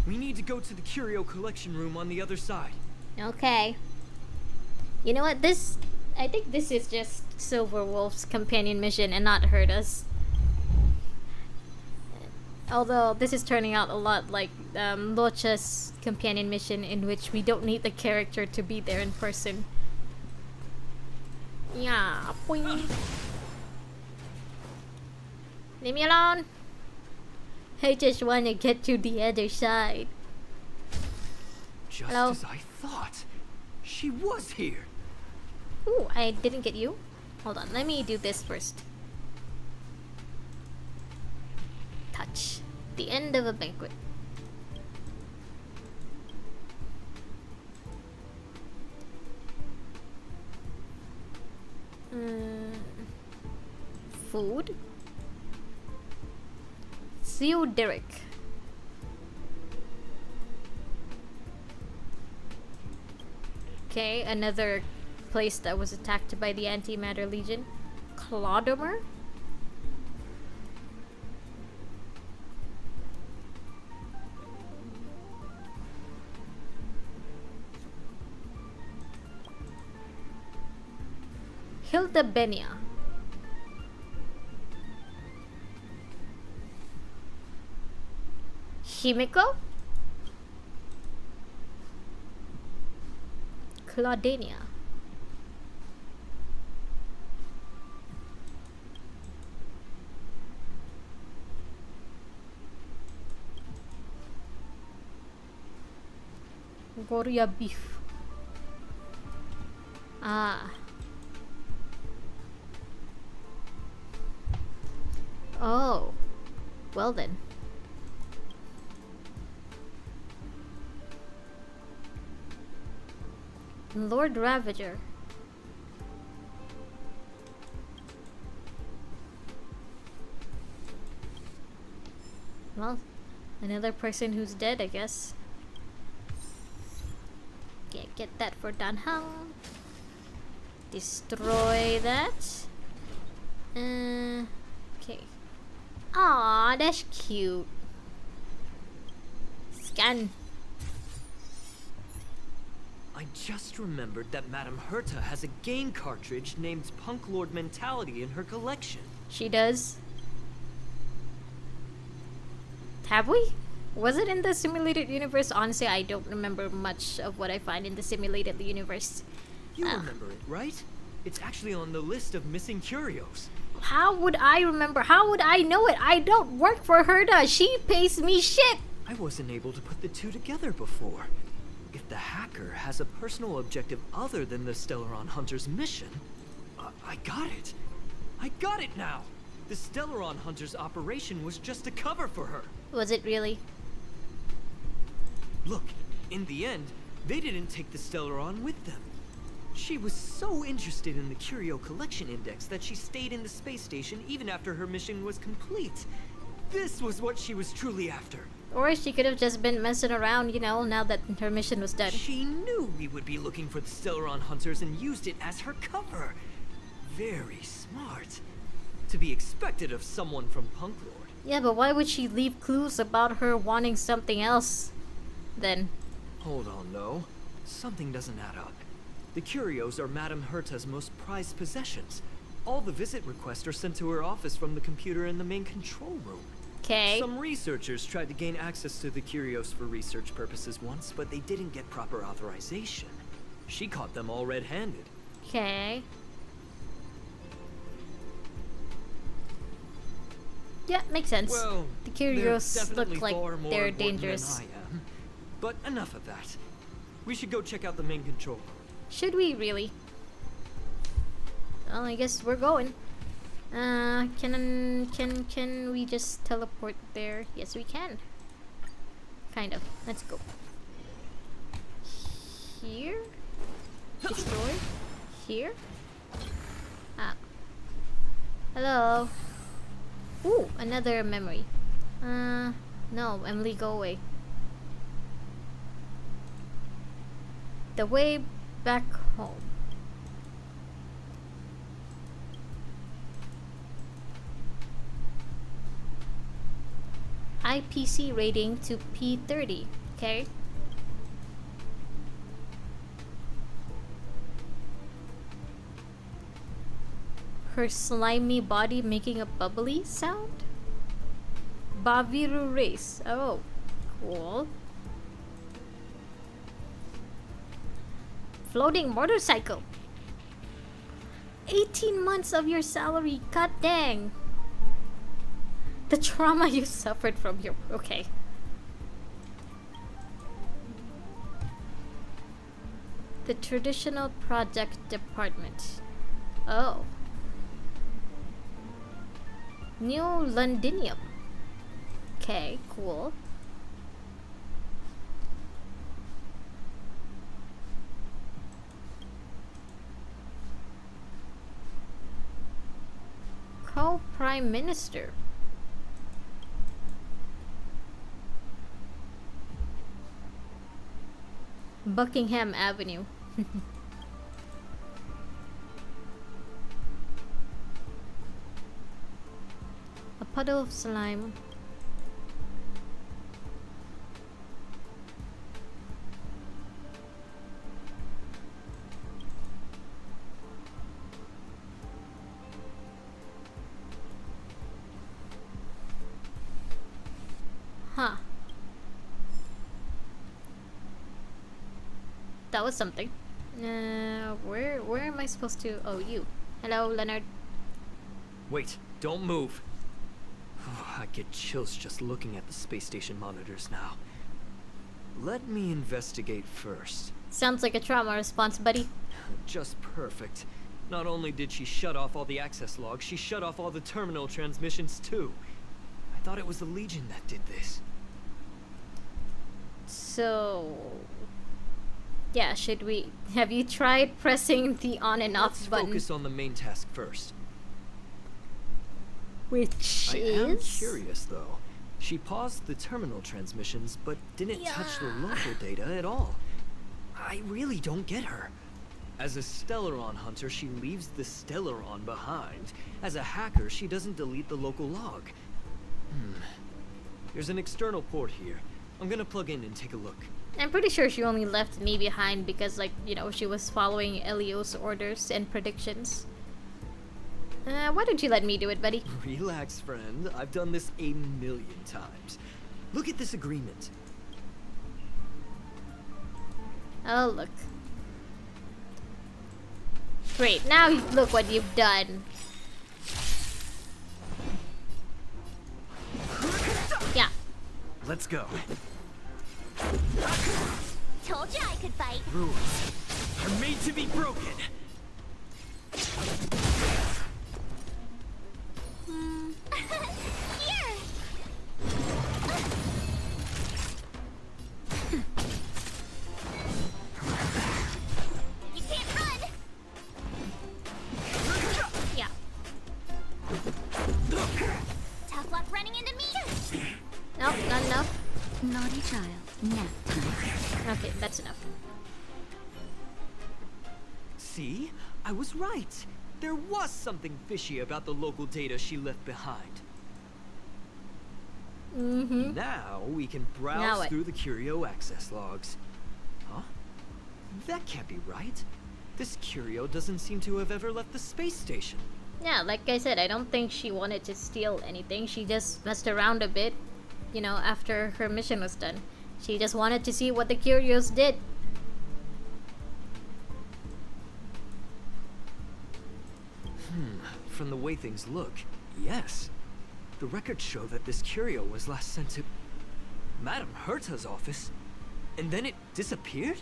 We need to go to the curio collection room on the other side. Okay. You know what? I think this is just Silver Wolf's companion mission and not Herta's. Although this is turning out a lot like Locha's companion mission, in which we don't need the character to be there in person. Yeah, boing. Leave me alone. I just want to get to the other side. Just Hello? as I thought. She was here. Ooh, I didn't get you. Hold on, let me do this first. Touch. The end of a banquet. Food. Theoderic. Okay, another place that was attacked by the Antimatter Legion. Clodomer? Hilda Benia. Himiko? Claudenia. Goria beef. Ah. Oh. Well then. Lord Ravager. Well, another person who's dead, I guess. Okay, get that for Dan Hang. Destroy that. Okay. Aw, that's cute. Scan. I just remembered that Madame Herta has a game cartridge named Punk Lord Mentality in her collection. She does. Have we? Was it in the simulated universe? Honestly, I don't remember much of what I find in the simulated universe. You remember it, right? It's actually on the list of missing curios. How would I remember? How would I know it? I don't work for Herta. She pays me shit. I wasn't able to put the two together before. If the hacker has a personal objective other than the Stellaron Hunter's mission, I got it. I got it now. The Stellaron Hunter's operation was just a cover for her. Was it really? Look, in the end, they didn't take the Stellaron with them. She was so interested in the Curio Collection Index that she stayed in the space station even after her mission was complete. This was what she was truly after. Or she could have just been messing around, you know, now that her mission was done. She knew we would be looking for the Stellaron Hunters and used it as her cover. Very smart. To be expected of someone from Punk Lord. Yeah, but why would she leave clues about her wanting something else then? Hold on, though. Something doesn't add up. The curios are Madame Herta's most prized possessions. All the visit requests are sent to her office from the computer in the main control room. Okay. Some researchers tried to gain access to the curios for research purposes once, but they didn't get proper authorization. She caught them all red-handed. Okay. Yeah, makes sense. Well, the curios they're look definitely like far more they're important dangerous. than I am. But enough of that. We should go check out the main control room. Should we really? Well, I guess we're going. Can we just teleport there? Yes, we can. Kind of. Let's go. Here? Destroy? Here? Ah. Hello. Ooh, another memory. No, Emily, go away. The way back home. IPC rating to P30. Okay. Her slimy body making a bubbly sound? Baviru race. Oh, cool. Floating motorcycle. 18 months of your salary. God dang. The trauma you suffered from your... Okay. The traditional project department. Oh. New Londinium. Okay, cool. Co-Prime Minister. Buckingham Avenue. A puddle of slime. Huh. That was something. Where am I supposed to? Oh, you. Hello, Leonard. Wait, don't move. I get chills just looking at the space station monitors now. Let me investigate first. Sounds like a trauma response, buddy. Just perfect. Not only did she shut off all the access logs, she shut off all the terminal transmissions too. I thought it was the Legion that did this. So... yeah, should we... have you tried pressing the on and off Let's button? focus on the main task first. Which I is... am curious though. She paused the terminal transmissions, but didn't touch the local data at all. I really don't get her. As a Stellaron hunter, she leaves the Stellaron behind. As a hacker, she doesn't delete the local log. There's an external port here. I'm gonna plug in and take a look. I'm pretty sure she only left me behind because, like, you know, she was following Elio's orders and predictions. Why don't you let me do it, buddy? Relax, friend. I've done this 1,000,000 times. Look at this agreement. Oh, look. Great, now look what you've done. Yeah. Let's go. Told you I could fight. Rules are made to be broken. Here. You can't run. Yeah. Tough luck running into me. Nope, not enough. Naughty child. Nap time. Okay, that's enough. See? I was right. There was something fishy about the local data she left behind. Now we can browse through the Curio access logs. Huh? That can't be right. This Curio doesn't seem to have ever left the space station. Yeah, like I said, I don't think she wanted to steal anything. She just messed around a bit, you know, after her mission was done. She just wanted to see what the Curios did. From the way things look, yes. The records show that this curio was last sent to Madame Herta's office. And then it disappeared?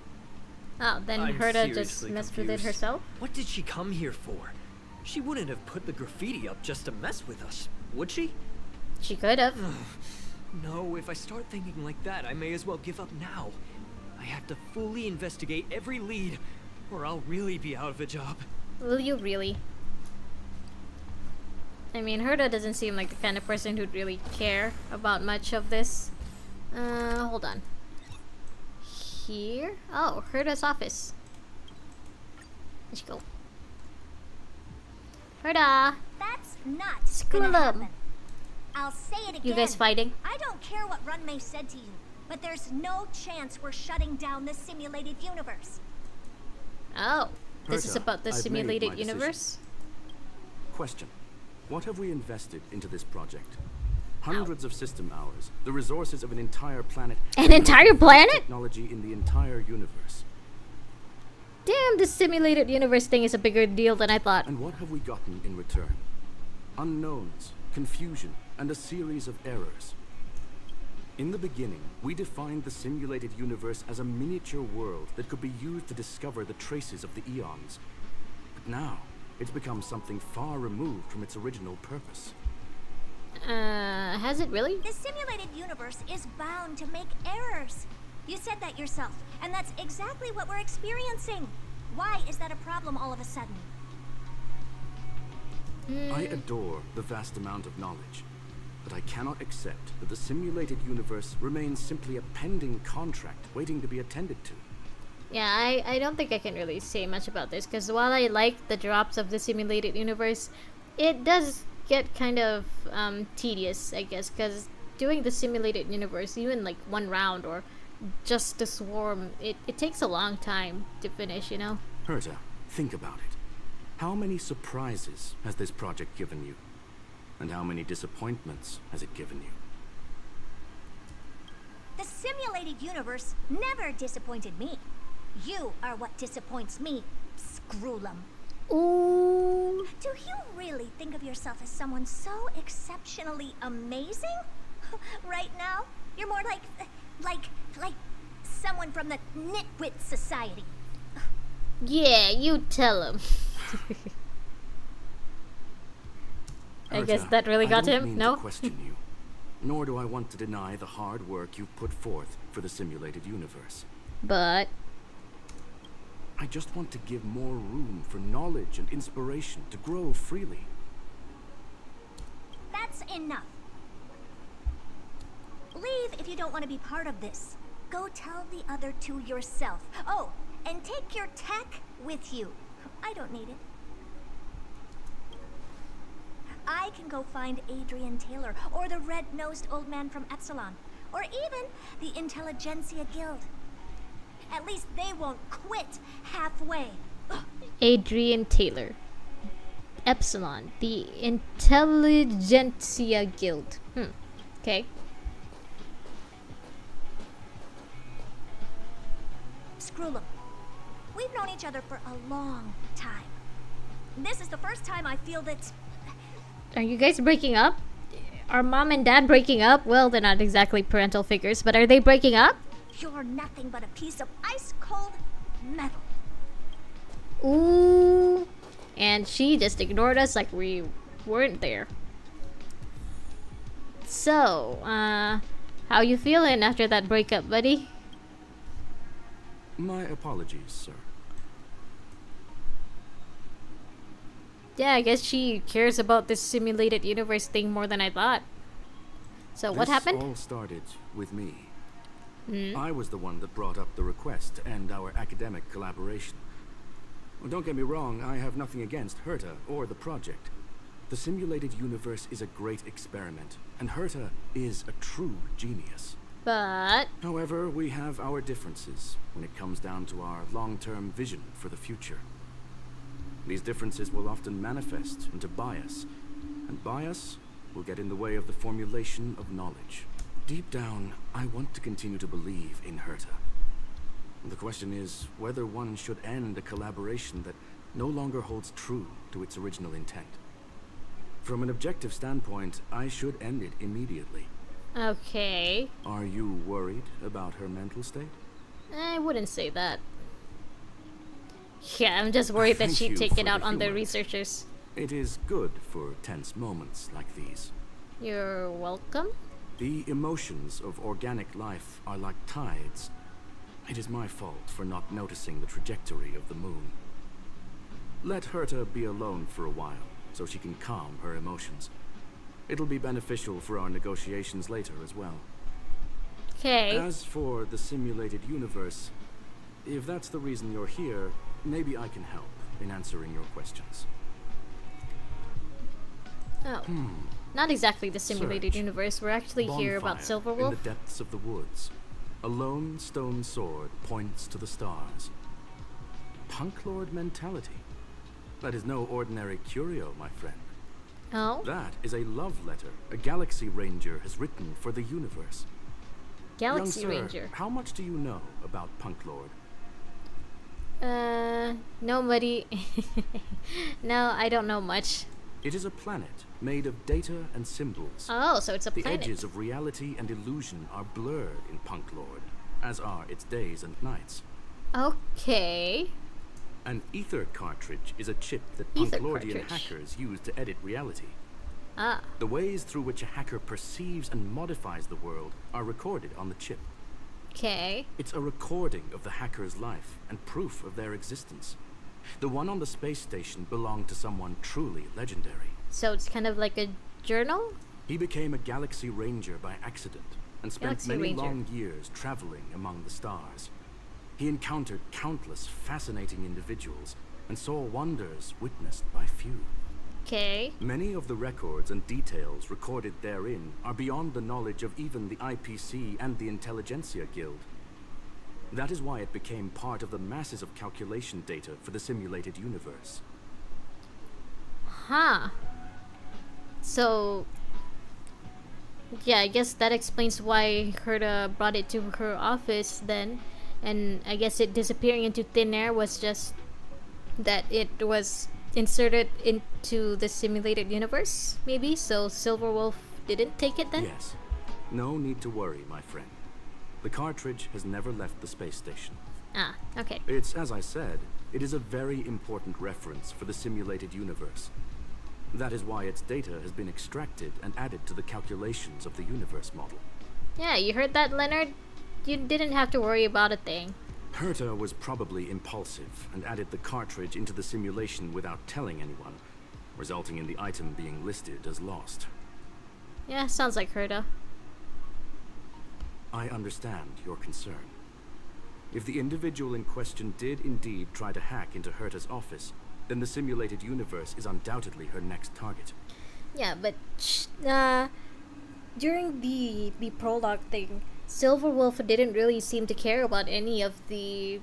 Oh, then I'm Herta just seriously messed with it confused. herself? What did she come here for? She wouldn't have put the graffiti up just to mess with us, would she? She could have. No, if I start thinking like that, I may as well give up now. I have to fully investigate every lead, or I'll really be out of a job. Will you really? I mean, Herta doesn't seem like the kind of person who'd really care about much of this. Hold on. Here? Oh, Herta's office. Let's go. Herta! That's not Screwllum. gonna happen. I'll say it again. You guys fighting? I don't care what Runmei said to you, but there's no chance we're shutting down the simulated universe. Oh, this is Herta, about the I've made simulated my decision. universe? Question. What have we invested into this project? Hundreds of system hours, the resources of an entire planet. An entire planet? Technology in the entire universe. Damn, this simulated universe thing is a bigger deal than I thought. And what have we gotten in return? Unknowns, confusion, and a series of errors. In the beginning, we defined the simulated universe as a miniature world that could be used to discover the traces of the eons. But now, it's become something far removed from its original purpose. Has it really? The simulated universe is bound to make errors. You said that yourself, and that's exactly what we're experiencing. Why is that a problem all of a sudden? I adore the vast amount of knowledge, but I cannot accept that the simulated universe remains simply a pending contract waiting to be attended to. Yeah, I don't think I can really say much about this, because while I like the drops of the simulated universe, it does get kind of tedious, I guess, because doing the simulated universe, even like one round or just the swarm, it takes a long time to finish, you know? Herta, think about it. How many surprises has this project given you? And how many disappointments has it given you? The simulated universe never disappointed me. You are what disappoints me, Screwllum. Ooh. Do you really think of yourself as someone so exceptionally amazing? Right now, you're more like someone from the Nitwit Society. Yeah, you tell him. I Herta, guess that really got I don't him? mean No? to question you, nor do I want to deny the hard work you've put forth for the simulated universe. But I just want to give more room for knowledge and inspiration to grow freely. That's enough. Leave if you don't want to be part of this. Go tell the other two yourself. Oh, and take your tech with you. I don't need it. I can go find Adrian Taylor, or the red-nosed old man from Epsilon, or even the Intelligentsia Guild. At least they won't quit halfway. Adrian Taylor. Epsilon, the Intelligentsia Guild. Okay. Screwllum, we've known each other for a long time. This is the first time I feel that... Are you guys breaking up? Are mom and dad breaking up? Well, they're not exactly parental figures, but are they breaking up? You're nothing but a piece of ice-cold metal. Ooh. And she just ignored us like we weren't there. So, how you feeling after that breakup, buddy? My apologies, sir. Yeah, I guess she cares about this simulated universe thing more than I thought. So what happened? This all started with me. Hmm? I was the one that brought up the request to end our academic collaboration. Well, don't get me wrong, I have nothing against Herta or the project. The simulated universe is a great experiment, and Herta is a true genius. But however, we have our differences when it comes down to our long-term vision for the future. These differences will often manifest into bias, and bias will get in the way of the formulation of knowledge. Deep down, I want to continue to believe in Herta. The question is whether one should end a collaboration that no longer holds true to its original intent. From an objective standpoint, I should end it immediately. okay. Are you worried about her mental state? I wouldn't say that. Yeah, I'm just worried that Thank she'd you take it for out the on the humor. researchers. It is good for tense moments like these. You're welcome. The emotions of organic life are like tides. It is my fault for not noticing the trajectory of the moon. Let Herta be alone for a while, so she can calm her emotions. It'll be beneficial for our negotiations later as well. Okay. As for the simulated universe, if that's the reason you're here, maybe I can help in answering your questions. Oh. Not exactly the simulated Search. universe. We're actually here about Bonfire Silverwolf. in the depths of the woods. A lone stone sword points to the stars. Punk Lord mentality. That is no ordinary curio, my friend. Oh? That is a love letter a Galaxy Ranger has written for the universe. Galaxy Young sir, Ranger. how much do you know about Punk Lord? Nobody. No, I don't know much. It is a planet made of data and symbols. Oh, so it's a The planet. edges of reality and illusion are blurred in Punk Lord, as are its days and nights. Okay. An ether cartridge is a chip that Ether Punklordian cartridge. hackers use to edit reality. Ah. The ways through which a hacker perceives and modifies the world are recorded on the chip. Okay. It's a recording of the hacker's life and proof of their existence. The one on the space station belonged to someone truly legendary. So it's kind of like a journal? He became a Galaxy Ranger by accident and spent Galaxy many Ranger. long years traveling among the stars. He encountered countless fascinating individuals and saw wonders witnessed by few. Okay. Many of the records and details recorded therein are beyond the knowledge of even the IPC and the Intelligentsia Guild. That is why it became part of the masses of calculation data for the simulated universe. Huh. So... yeah, I guess that explains why Herta brought it to her office then. And I guess it disappearing into thin air was just that it was inserted into the simulated universe, maybe? So Silverwolf didn't take it then? Yes. No need to worry, my friend. The cartridge has never left the space station. Ah, okay. It's, as I said, it is a very important reference for the simulated universe. That is why its data has been extracted and added to the calculations of the universe model. Yeah, you heard that, Leonard? You didn't have to worry about a thing. Herta was probably impulsive and added the cartridge into the simulation without telling anyone, resulting in the item being listed as lost. Yeah, sounds like Herta. I understand your concern. If the individual in question did indeed try to hack into Herta's office, then the simulated universe is undoubtedly her next target. Yeah, but during the prologue thing, Silverwolf didn't really seem to care about any of the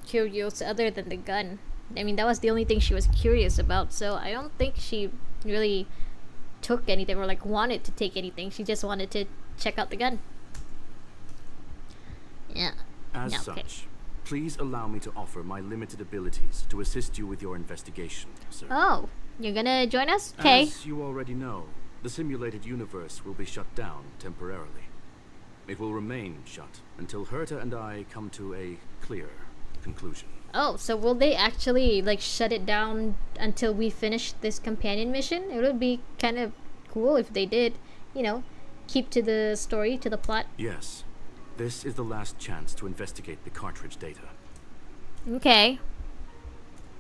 curios other than the gun. I mean, that was the only thing she was curious about, so I don't think she really took anything or like wanted to take anything. She just wanted to check out the gun. Yeah. As Yeah, okay. such, please allow me to offer my limited abilities to assist you with your investigation, sir. Oh, you're gonna join us? Okay. As you already know, the simulated universe will be shut down temporarily. It will remain shut until Herta and I come to a clear conclusion. Oh, so will they actually like shut it down until we finish this companion mission? It would be kind of cool if they did, you know, keep to the story, to the plot. Yes, this is the last chance to investigate the cartridge data. Okay.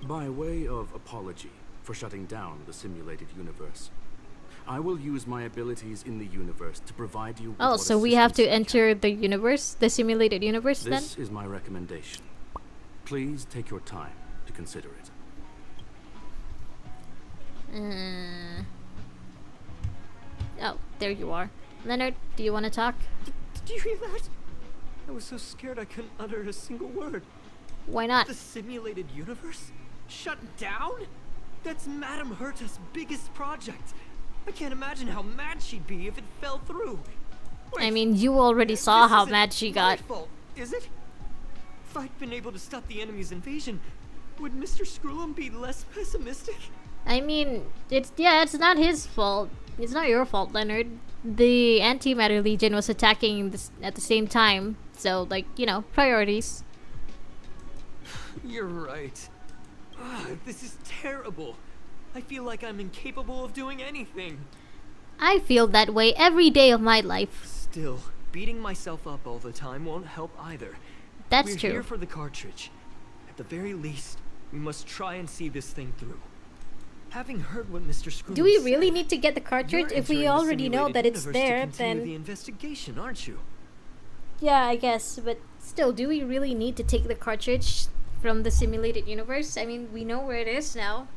By way of apology for shutting down the simulated universe, I will use my abilities in the universe to provide you with Oh, what so we have to assistance enter the universe, the simulated universe then? This is my recommendation. Please take your time to consider it. Oh, there you are. Leonard, do you want to talk? Did you hear that? I was so scared I couldn't utter a single word. Why not? The simulated universe? Shut down? That's Madame Herta's biggest project. I can't imagine how mad she'd be if it fell through. I mean, you already saw This how isn't mad she my got. fault, is it? If I'd been able to stop the enemy's invasion, would Mr. Screwllum be less pessimistic? I mean, it's not his fault. It's not your fault, Leonard. The Antimatter Legion was attacking this at the same time, so like, you know, priorities. You're right. This is terrible. I feel like I'm incapable of doing anything. I feel that way every day of my life. Still, beating myself up all the time won't help either. That's We're true. here for the cartridge. At the very least, we must try and see this thing through. Having heard what Mr. Screwllum Do we said, really need to get the cartridge? you're If we entering the already know simulated that it's universe there, to continue then the investigation, aren't you? yeah, I guess. But still, do we really need to take the cartridge from the simulated universe? I mean, we know where it is now,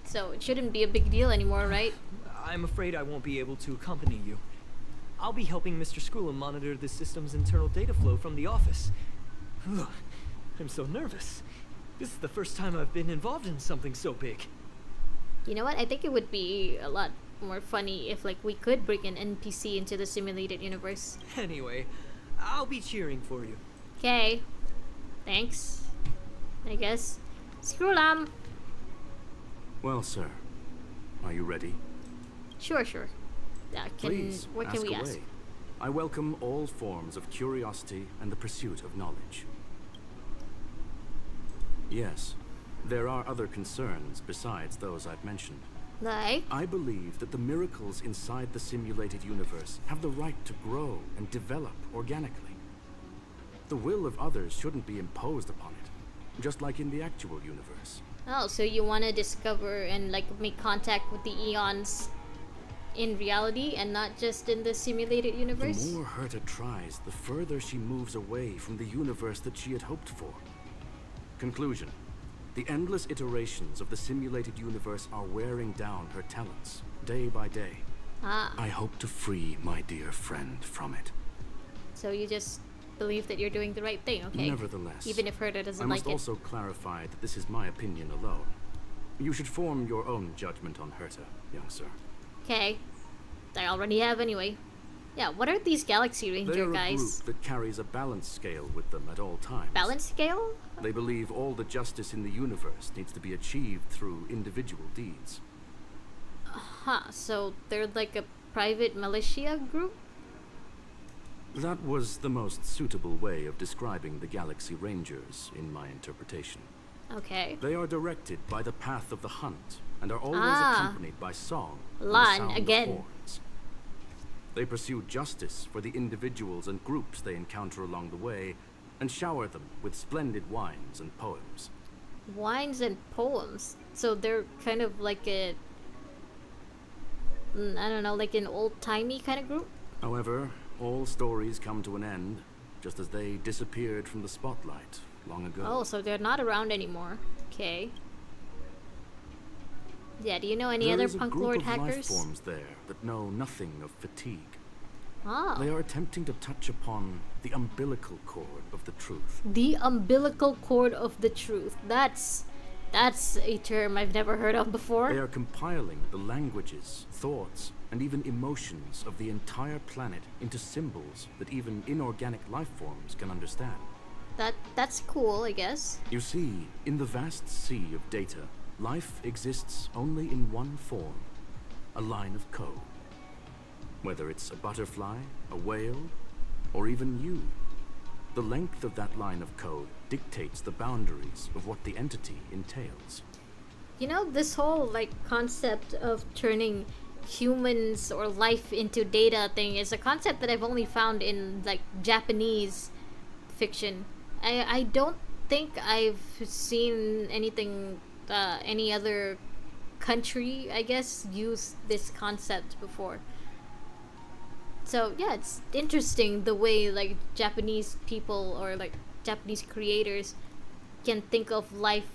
so it shouldn't be a big deal anymore, right? I'm afraid I won't be able to accompany you. I'll be helping Mr. Screwllum monitor the system's internal data flow from the office. Ugh, I'm so nervous. This is the first time I've been involved in something so big. You know what? I think it would be a lot more funny if, like, we could bring an NPC into the simulated universe. Anyway, I'll be cheering for you. Okay. Thanks. I guess. Screwllum! Well, sir, are you ready? Sure. Please, what can we ask? away. I welcome all forms of curiosity and the pursuit of knowledge. Yes, there are other concerns besides those I've mentioned. Like? I believe that the miracles inside the simulated universe have the right to grow and develop organically. The will of others shouldn't be imposed upon it, just like in the actual universe. Oh, so you want to discover and, like, make contact with the eons in reality and not just in the simulated universe? The more Herta tries, the further she moves away from the universe that she had hoped for. Conclusion. The endless iterations of the simulated universe are wearing down her talents, day by day. Ah. I hope to free my dear friend from it. So you just believe that you're doing the right thing, okay? Nevertheless, even if Herta doesn't I must like also clarify that this is my opinion alone. You should form your own judgment on Herta, young sir. it. Okay. I already have anyway. Yeah, what are these Galaxy Ranger They're a guys? group that carries a balance scale with them at all times. Balance scale? They believe all the justice in the universe needs to be achieved through individual deeds. Huh, so they're like a private militia group? That was the most suitable way of describing the Galaxy Rangers, in my interpretation. Okay. They are directed by the path of the hunt, and are always accompanied by song and the Lan, sound again. of horns. They pursue justice for the individuals and groups they encounter along the way, and shower them with splendid wines and poems. Wines and poems. So they're kind of like a... I don't know, like an old-timey kind of group? However, all stories come to an end, just as they disappeared from the spotlight long ago. Oh, so they're not around anymore. Okay. Yeah, do you know any There other is a punk group lord of life hackers? forms there that know nothing of fatigue. Ah. They are attempting to touch upon the umbilical cord of the truth. The umbilical cord of the truth. That's a term I've never heard of before. They are compiling the languages, thoughts, and even emotions of the entire planet into symbols that even inorganic life forms can understand. That's cool, I guess. You see, in the vast sea of data, life exists only in one form, a line of code. Whether it's a butterfly, a whale, or even you, the length of that line of code dictates the boundaries of what the entity entails. You know, this whole, like, concept of turning humans or life into data thing is a concept that I've only found in, like, Japanese fiction. I don't think I've seen anything, any other country, I guess, use this concept before. So, yeah, it's interesting the way, like, Japanese people or, like, Japanese creators can think of life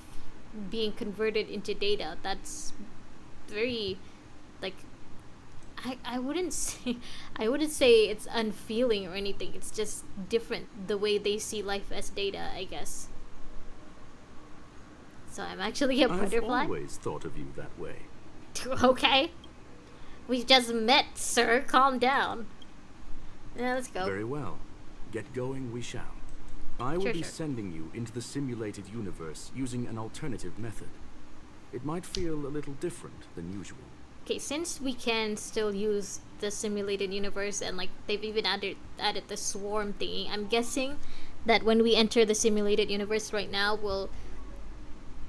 being converted into data. That's very, like, I wouldn't say it's unfeeling or anything. It's just different the way they see life as data, I guess. So I'm actually a butterfly. I've always thought of you that way. Okay. We just met, sir. Calm down. Yeah, let's go. Very well. Get going we shall. I will Sure, be sure. sending you into the simulated universe using an alternative method. It might feel a little different than usual. Okay, since we can still use the simulated universe and, like, they've even added the swarm thingy, I'm guessing that when we enter the simulated universe right now, we'll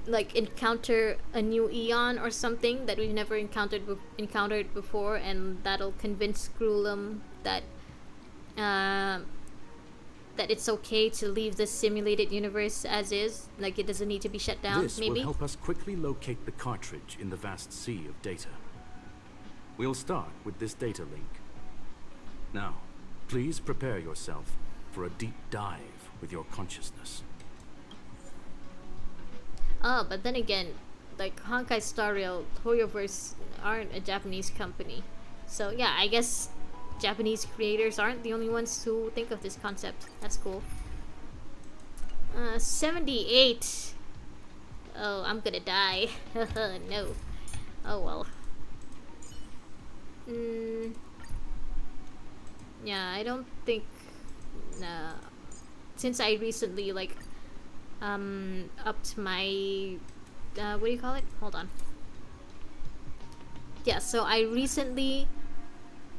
like encounter a new Eon or something that we've never encountered before, and that'll convince Screwllum that that it's okay to leave the simulated universe as is, like it doesn't need to be shut down. This maybe will help us quickly locate the cartridge in the vast sea of data. We'll start with this data link. Now, please prepare yourself for a deep dive with your consciousness. Oh, but then again, like Honkai Star Rail, Hoyoverse aren't a Japanese company, so yeah, I guess Japanese creators aren't the only ones who think of this concept. That's cool. 78. Oh, I'm gonna die. No. Oh well. Yeah, I don't think. Since I recently like upped my what do you call it? Hold on. Yeah, so I recently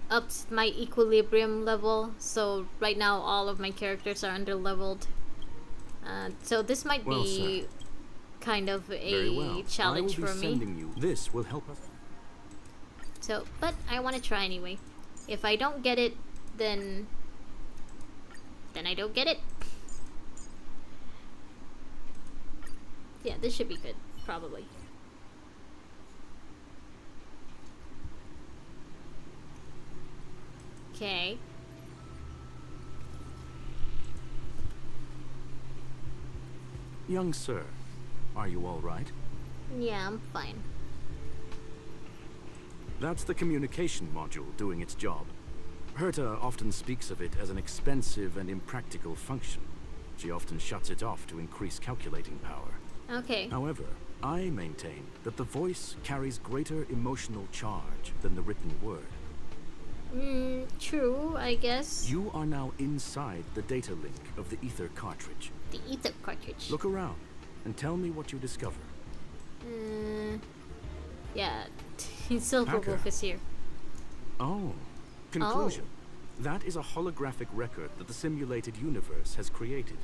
upped my equilibrium level, so right now all of my characters are under leveled. So this might be kind of a challenge for me. This will help us. So, but I want to try anyway. If I don't get it, then I don't get it. Yeah, this should be good, probably. Okay. Young sir, are you all right? Yeah, I'm fine. That's the communication module doing its job. Herta often speaks of it as an expensive and impractical function. She often shuts it off to increase calculating power. Okay. However, I maintain that the voice carries greater emotional charge than the written word. True, I guess. You are now inside the data link of the ether cartridge. The ether cartridge. Look around and tell me what you discover. Yeah, Silver Wolf is here. Oh, conclusion. That is a holographic record that the simulated universe has created.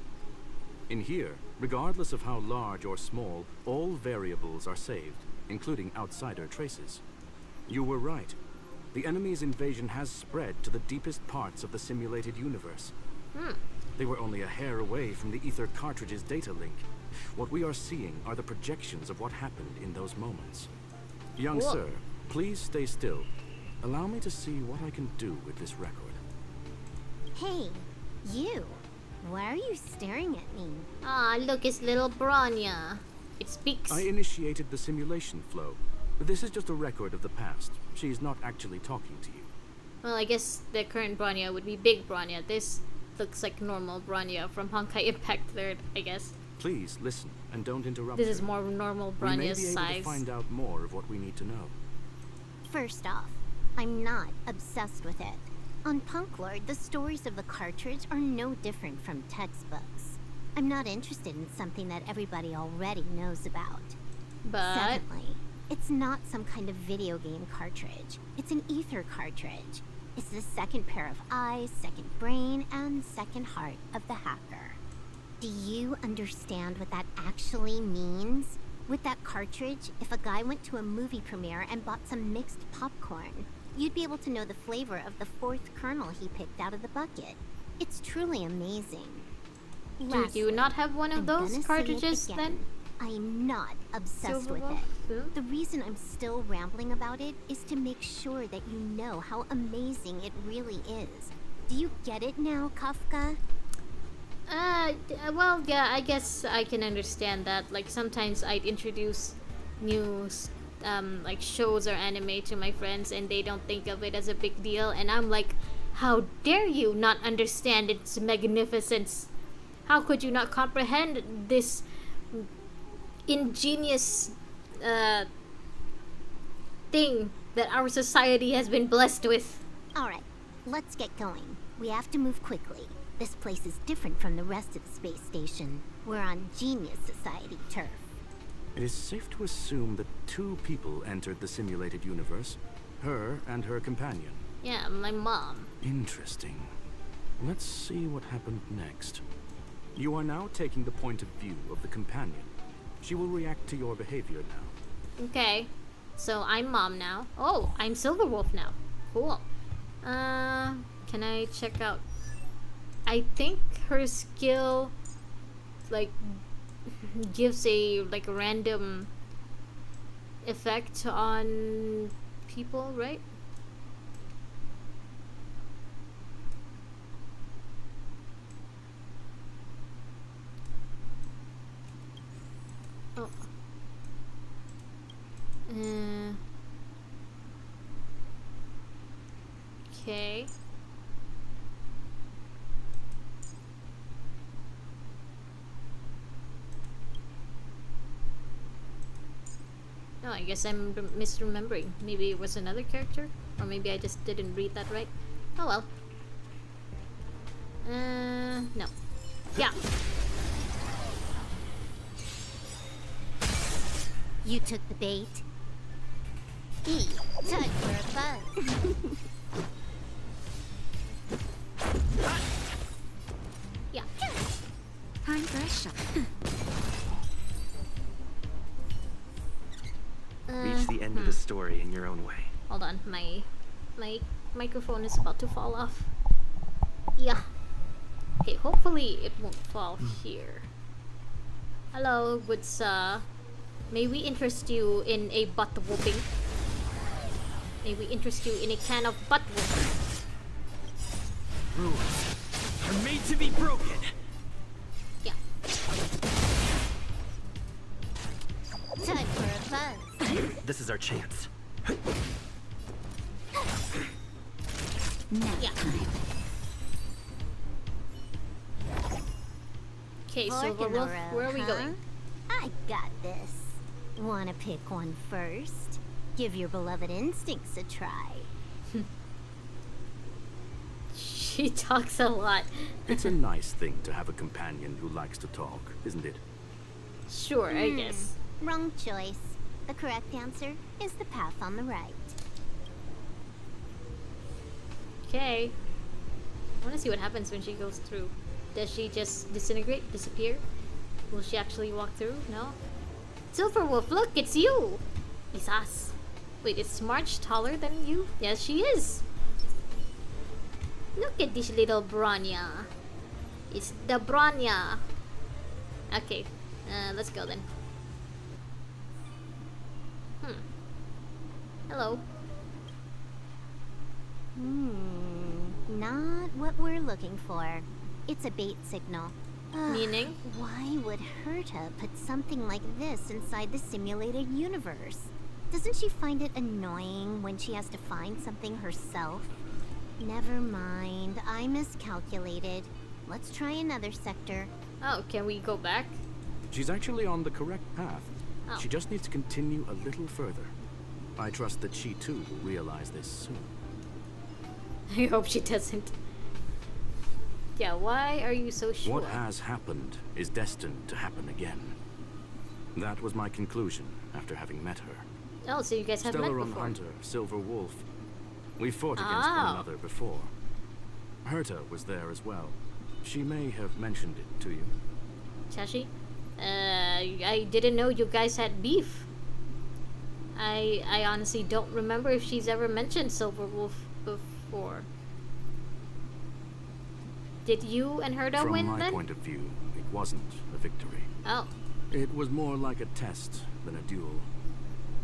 In here, regardless of how large or small, all variables are saved, including outsider traces. You were right. The enemy's invasion has spread to the deepest parts of the simulated universe. They were only a hair away from the ether cartridge's data link. What we are seeing are the projections of what happened in those moments. Young sir, please stay still. Allow me to see what I can do with this record. Hey, you. Why are you staring at me? Ah, look, it's little Bronya. It speaks. I initiated the simulation flow. This is just a record of the past. She's not actually talking to you. Well, I guess the current Bronya would be Big Bronya. This looks like normal Bronya from Honkai Impact 3rd, I guess. Please listen and don't interrupt. This is more normal Bronya's size. We may be able to find out more of what we need to know. First off, I'm not obsessed with it. On Punklord, the stories of the cartridge are no different from textbooks. I'm not interested in something that everybody already knows about. But secondly, it's not some kind of video game cartridge. It's an ether cartridge. It's the second pair of eyes, second brain, and second heart of the hacker. Do you understand what that actually means? With that cartridge, if a guy went to a movie premiere and bought some mixed popcorn, you'd be able to know the flavor of the fourth kernel he picked out of the bucket. It's truly amazing. Do you not have one of those cartridges then? I'm not obsessed with it. The reason I'm still rambling about it is to make sure that you know how amazing it really is. Do you get it now, Kafka? Well, yeah, I guess I can understand that. Like, sometimes I'd introduce new, like, shows or anime to my friends, and they don't think of it as a big deal, and I'm like, how dare you not understand its magnificence? How could you not comprehend this ingenious, thing that our society has been blessed with? Alright, let's get going. We have to move quickly. This place is different from the rest of the space station. We're on Genius Society turf. It is safe to assume that two people entered the simulated universe. Her and her companion. Yeah, my mom. Interesting. Let's see what happened next. You are now taking the point of view of the companion. She will react to your behavior now. Okay. So I'm mom now. Oh, I'm Silverwolf now. Cool. Can I check out? I think her skill like gives a like random effect on people, right? Oh. Okay. No, I guess I'm misremembering. Maybe it was another character? Or maybe I just didn't read that right. Oh well. No. Yeah. You took the bait. E, time for a buzz. Yeah. Time for a shot. Reach the end of the story in your own way. Hold on, my microphone is about to fall off. Yeah. Okay, hopefully it won't fall here. Hello, good sir. May we interest you in a butt whooping? May we interest you in a can of butt whooping? Rules are made to be broken. Yeah. Time for a buzz. This is our chance. Yeah. Okay, so Fork in the road, where are we huh? going? I got this. Wanna pick one first? Give your beloved instincts a try. She talks a lot. It's a nice thing to have a companion who likes to talk, isn't it? Sure, I guess. Wrong choice. The correct answer is the path on the right. Okay. I want to see what happens when she goes through. Does she just disintegrate, disappear? Will she actually walk through? No? Silverwolf, look, it's you! It's us. Wait, is March taller than you? Yes, she is. Look at this little Bronya. It's the Bronya. Okay, let's go then. Hello. Not what we're looking for. It's a bait signal. Meaning? Why would Herta put something like this inside the simulated universe? Doesn't she find it annoying when she has to find something herself? Never mind, I miscalculated. Let's try another sector. Oh, can we go back? She's actually on the correct path. Oh. She just needs to continue a little further. I trust that she too will realize this soon. I hope she doesn't. Yeah, why are you so sure? What has happened is destined to happen again. That was my conclusion after having met her. Oh, so you guys have met Stellaron before. Hunter, Silver Wolf. We fought against one another before. Herta was there as well. She may have mentioned it to you. Chashi? I didn't know you guys had beef. I honestly don't remember if she's ever mentioned Silverwolf before. Did you and Herta win From my then? point of view, it wasn't a victory. Oh. It was more like a test than a duel.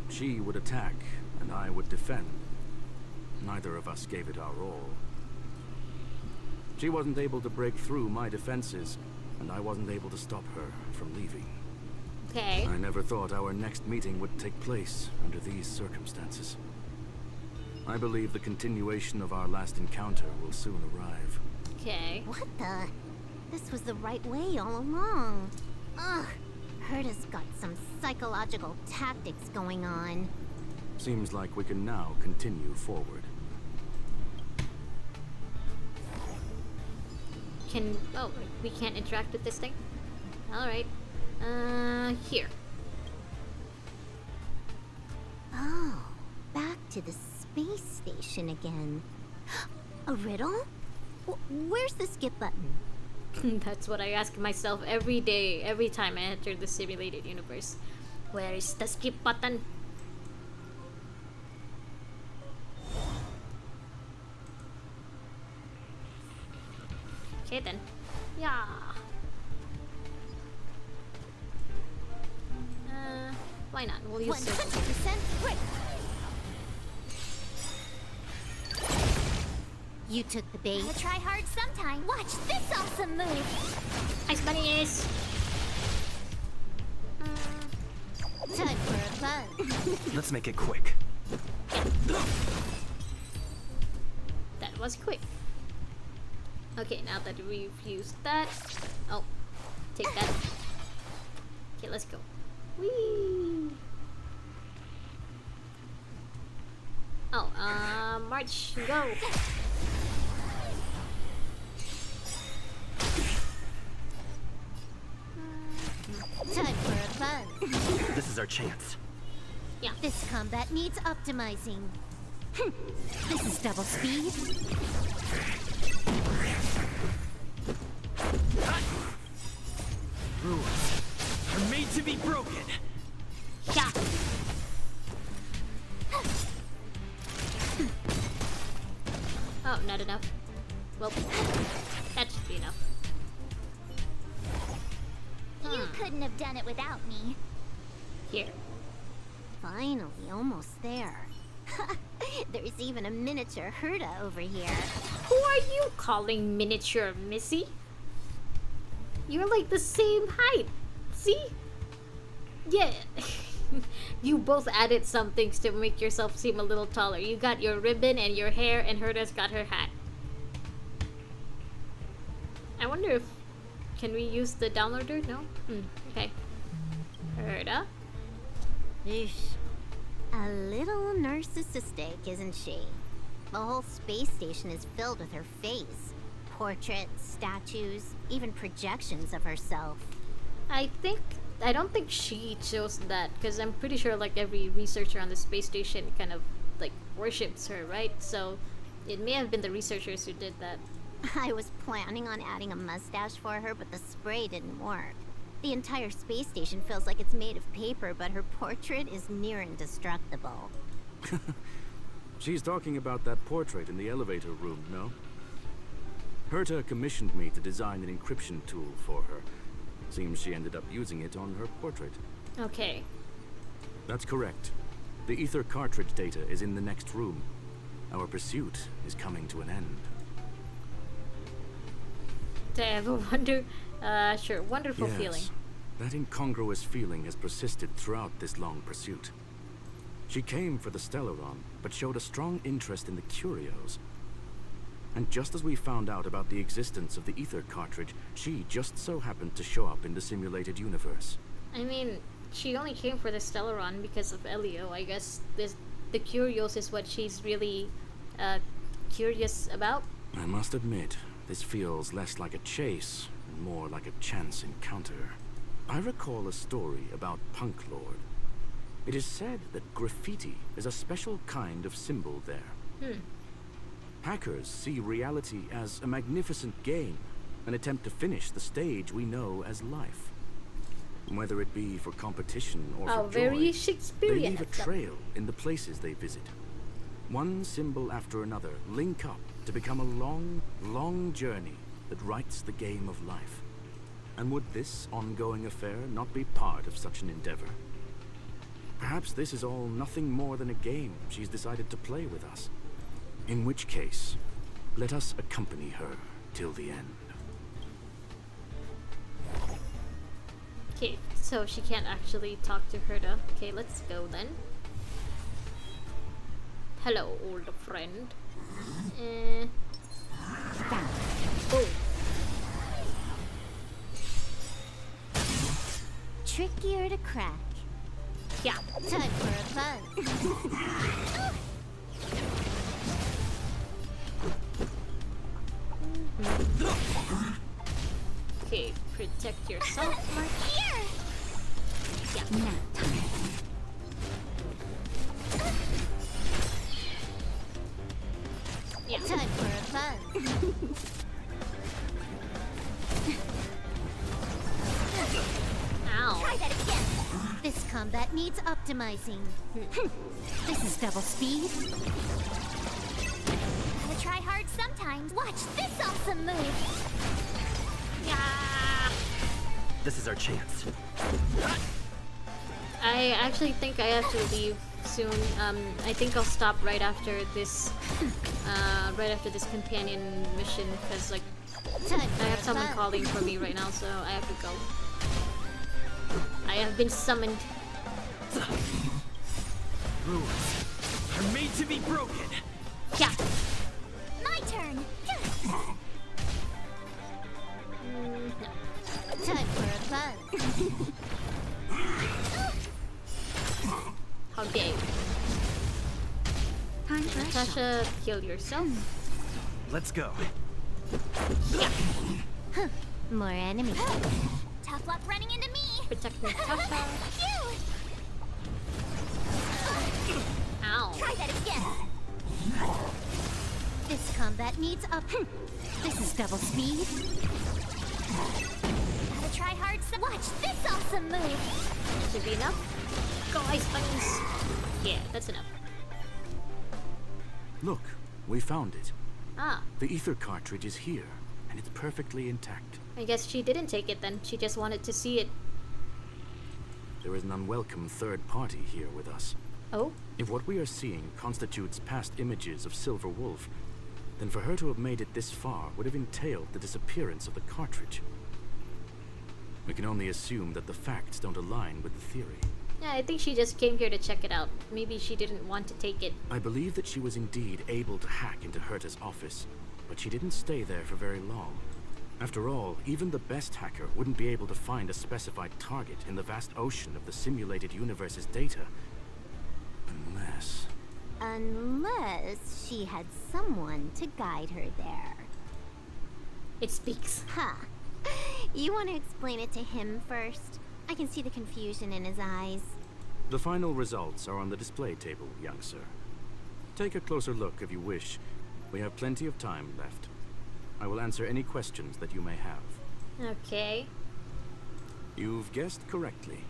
She would attack, and I would defend. Neither of us gave it our all. She wasn't able to break through my defenses, and I wasn't able to stop her from leaving. Okay. I never thought our next meeting would take place under these circumstances. I believe the continuation of our last encounter will soon arrive. Okay. What the? This was the right way all along. Ugh. Herta's got some psychological tactics going on. Seems like we can now continue forward. Oh, we can't interact with this thing? Alright. Here. Oh, back to the space station again. A riddle? Where's the skip button? That's what I ask myself every day, every time I enter the simulated universe. Where is the skip button? Okay then. Yeah. Why not? We'll use 100% quick. You took the bait. I try hard sometime. Watch this awesome move. Ice bunnies. Time for a fun. Let's make it quick. That was quick. Okay, now that we've used that, oh, take that. Okay, let's go. Whee! Oh, march, go. Time for a fun. This is our chance. Yeah. This combat needs optimizing. This is double speed. Rules are made to be broken. Yeah. Oh, not enough. Well, that should be enough. You couldn't have done it without me. Here. Finally, almost there. There's even a miniature Herda over here. Who are you calling miniature, Missy? You're like the same height. See? Yeah. You both added some things to make yourself seem a little taller. You got your ribbon and your hair, and Herda's got her hat. I wonder if... Can we use the downloader? No? Okay. Herda? Eesh. A little narcissistic, isn't she? The whole space station is filled with her face. Portraits, statues, even projections of herself. I don't think she chose that, because I'm pretty sure like every researcher on the space station kind of like worships her, right? So it may have been the researchers who did that. I was planning on adding a mustache for her, but the spray didn't work. The entire space station feels like it's made of paper, but her portrait is near indestructible. She's talking about that portrait in the elevator room, no? Herta commissioned me to design an encryption tool for her. Seems she ended up using it on her portrait. Okay. That's correct. The ether cartridge data is in the next room. Our pursuit is coming to an end. I have a wonderful feeling. That incongruous feeling has persisted throughout this long pursuit. She came for the Stellaron, but showed a strong interest in the curios. And just as we found out about the existence of the ether cartridge, she just so happened to show up in the simulated universe. I mean, she only came for the Stellaron because of Elio. I guess the curios is what she's really curious about. I must admit, this feels less like a chase and more like a chance encounter. I recall a story about Punk Lord. It is said that graffiti is a special kind of symbol there. Hackers see reality as a magnificent game, an attempt to finish the stage we know as life. Whether it be for competition or for very joy, Shakespearean. they leave a trail in the places they visit. One symbol after another link up to become a long, long journey that writes the game of life. And would this ongoing affair not be part of such an endeavor? Perhaps this is all nothing more than a game she's decided to play with us. In which case, let us accompany her till the end. Okay, so she can't actually talk to Herta. Okay, let's go then. Hello, old friend. Oh. Trickier to crack. Yeah. Time for a fun. Okay, protect yourself. Here! Yeah. Nap time. Yeah. Time for a fun. combat needs optimizing. This is double speed. Gotta try hard sometimes. Watch this awesome move. Yeah. This is our chance. I actually think I have to leave soon. I think I'll stop right after this, companion mission, because like I have someone calling for me right now, so I have to go. I have been summoned. Rules are made to be broken. Yeah. My turn. No. Time for a buzz. How dare you? Natasha, kill yourself. Let's go. Yeah. More enemies. Tough luck running into me. Protect Natasha. Ow. Try that again. This combat needs up. This is double speed. Gotta try hard some. Watch this awesome move. Should be enough. Go, Ice Bunnies. Yeah, that's enough. Look, we found it. Ah. The ether cartridge is here, and it's perfectly intact. I guess she didn't take it then. She just wanted to see it. There is an unwelcome third party here with us. Oh? If what we are seeing constitutes past images of Silver Wolf, then for her to have made it this far would have entailed the disappearance of the cartridge. We can only assume that the facts don't align with the theory. Yeah, I think she just came here to check it out. Maybe she didn't want to take it. I believe that she was indeed able to hack into Herta's office, but she didn't stay there for very long. After all, even the best hacker wouldn't be able to find a specified target in the vast ocean of the simulated universe's data. Unless she had someone to guide her there. It speaks. Huh. You want to explain it to him first? I can see the confusion in his eyes. The final results are on the display table, young sir. Take a closer look if you wish. We have plenty of time left. I will answer any questions that you may have. Okay. You've guessed correctly.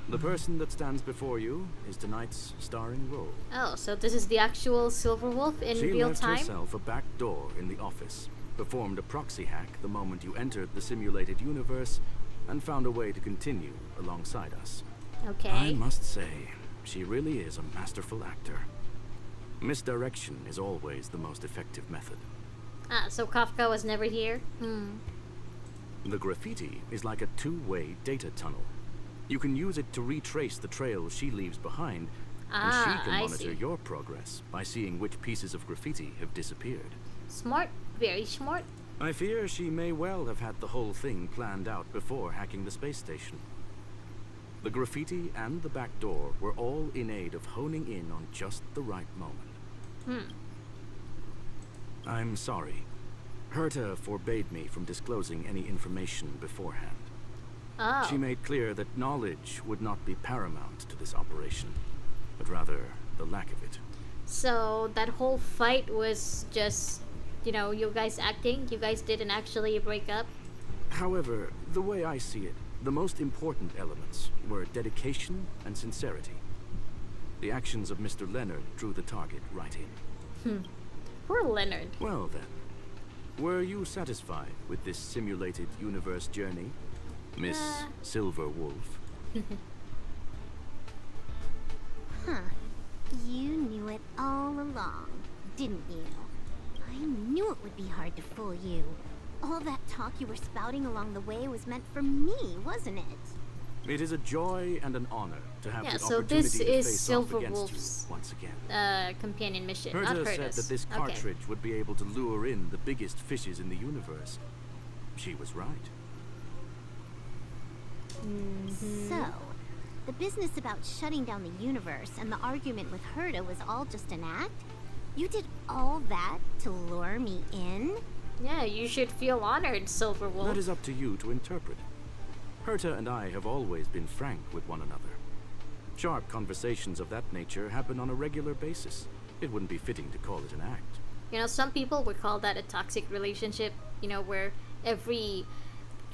The person that stands before you is tonight's starring role. Oh, so this is the actual Silver Wolf in real time? She left herself a back door in the office, performed a proxy hack the moment you entered the simulated universe, and found a way to continue alongside us. Okay. I must say, she really is a masterful actor. Misdirection is always the most effective method. Ah, so Kafka was never here? The graffiti is like a two-way data tunnel. You can use it to retrace the trails she leaves behind, and she can monitor your progress by seeing which pieces of graffiti have disappeared. Smart, very smart. I fear she may well have had the whole thing planned out before hacking the space station. The graffiti and the back door were all in aid of honing in on just the right moment. I'm sorry. Herta forbade me from disclosing any information beforehand. Oh. She made clear that knowledge would not be paramount to this operation, but rather the lack of it. So that whole fight was just, you know, you guys acting? You guys didn't actually break up? However, the way I see it, the most important elements were dedication and sincerity. The actions of Mr. Leonard drew the target right in. Poor Leonard. Well then, were you satisfied with this simulated universe journey, Miss Silver Wolf? Huh. You knew it all along, didn't you? I knew it would be hard to fool you. All that talk you were spouting along the way was meant for me, wasn't it? It is a joy and an honor to have the so opportunity this to is face Silver off against Wolf's you once again. Companion mission, Herta not said Curtis. that this cartridge would be able to lure in the biggest fishes in the universe. She was right. So, the business about shutting down the universe and the argument with Herta was all just an act? You did all that to lure me in? Yeah, you should feel honored, Silver Wolf. That is up to you to interpret. Herta and I have always been frank with one another. Sharp conversations of that nature happen on a regular basis. It wouldn't be fitting to call it an act. You know, some people would call that a toxic relationship, you know, where every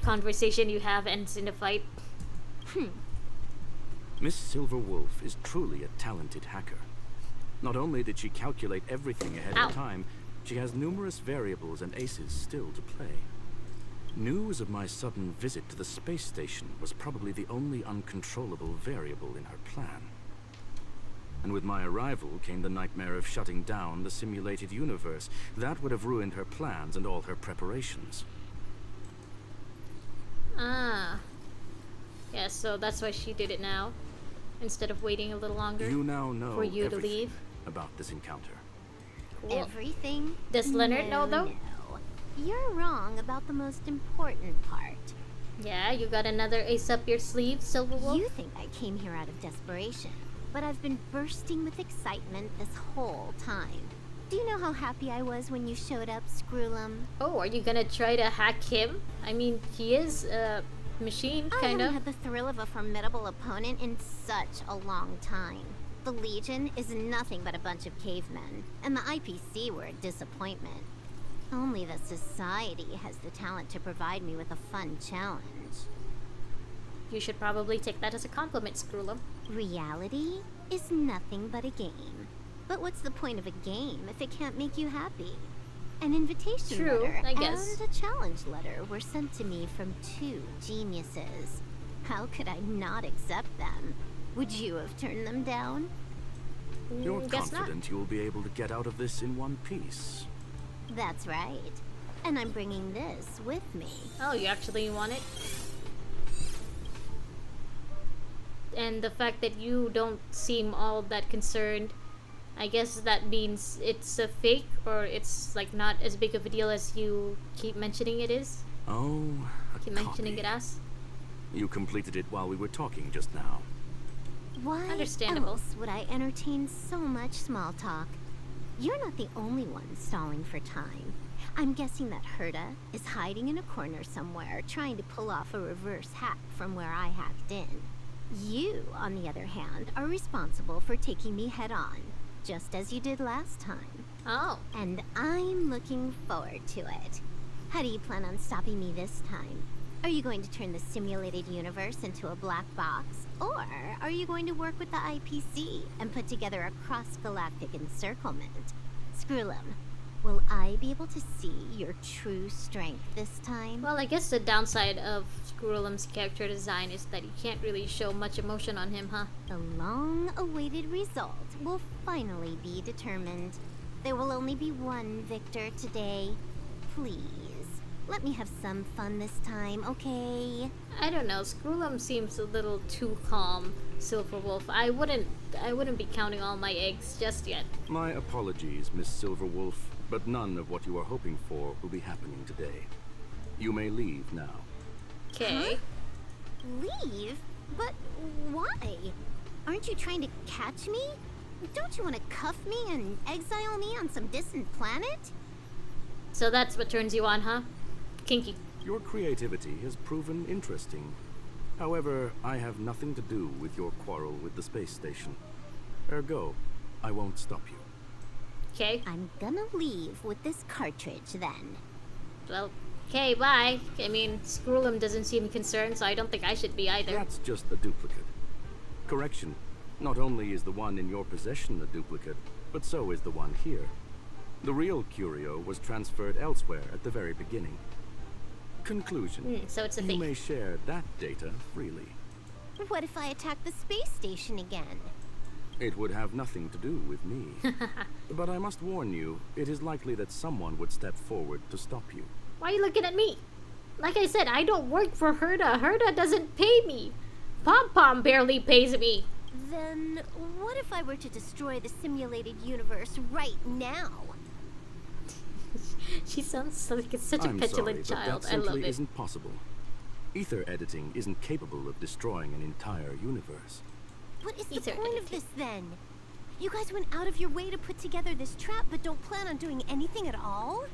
conversation you have ends in a fight. Miss Silver Wolf is truly a talented hacker. Not only did she calculate everything ahead of time, she has numerous variables and aces still to play. News of my sudden visit to the space station was probably the only uncontrollable variable in her plan. And with my arrival came the nightmare of shutting down the simulated universe. That would have ruined her plans and all her preparations. Ah. Yeah, so that's why she did it now, instead of waiting a little longer You now know for you to everything leave. about this encounter. Cool. Everything? Does Leonard know, though? No. You're wrong about the most important part. Yeah, you got another ace up your sleeve, Silver Wolf? You think I came here out of desperation, but I've been bursting with excitement this whole time. Do you know how happy I was when you showed up, Screwllum? Oh, are you gonna try to hack him? I mean, he is a machine, I kind haven't of. had the thrill of a formidable opponent in such a long time. The Legion is nothing but a bunch of cavemen, and the IPC were a disappointment. Only the Society has the talent to provide me with a fun challenge. You should probably take that as a compliment, Screwllum. Reality is nothing but a game. But what's the point of a game if it can't make you happy? An invitation True, letter I guess. and a challenge letter were sent to me from two geniuses. How could I not accept them? Would you have turned them down? You're Guess not. confident you'll be able to get out of this in one piece. That's right. And I'm bringing this with me. Oh, you actually want it? And the fact that you don't seem all that concerned, I guess that means it's a fake, or it's like not as big of a deal as you keep mentioning it is? Oh, a Keep mentioning it as? You completed it while we were talking just now. Why Understandable. else would I entertain so much small talk? You're not the only one stalling for time. I'm guessing that Herta is hiding in a corner somewhere, trying to pull off a reverse hack from where I hacked in. You, on the other hand, are responsible for taking me head on, just as you did last time. Oh. And I'm looking forward to it. How do you plan on stopping me this time? Are you going to turn the simulated universe into a black box? Or are you going to work with the IPC and put together a cross-galactic encirclement? Screwllum, will I be able to see your true strength this time? Well, I guess the downside of Screwllum's character design is that you can't really show much emotion on him, huh? The long-awaited result will finally be determined. There will only be one victor today. Please, let me have some fun this time, okay? I don't know, Screwllum seems a little too calm, Silver Wolf. I wouldn't be counting all my eggs just yet. My apologies, Miss Silver Wolf, but none of what you are hoping for will be happening today. You may leave now. Okay. Huh? Leave? But why? Aren't you trying to catch me? Don't you want to cuff me and exile me on some distant planet? So that's what turns you on, huh? Kinky. Your creativity has proven interesting. However, I have nothing to do with your quarrel with the space station. Ergo, I won't stop you. Okay. I'm gonna leave with this cartridge then. Well, okay, bye. I mean, Screwllum doesn't seem concerned, so I don't think I should be either. That's just a duplicate. Correction, not only is the one in your possession a duplicate, but so is the one here. The real curio was transferred elsewhere at the very beginning. Conclusion. So it's a You fake. may share that data freely. What if I attack the space station again? It would have nothing to do with me. But I must warn you, it is likely that someone would step forward to stop you. Why are you looking at me? Like I said, I don't work for Herta. Herta doesn't pay me. Pom-Pom barely pays me. Then what if I were to destroy the simulated universe right now? She sounds like such a I'm petulant sorry, child. but that I love simply it. isn't possible. Ether editing isn't capable of destroying an entire universe. What is the Ether point of editing. this then? You guys went out of your way to put together this trap, but don't plan on doing anything at all?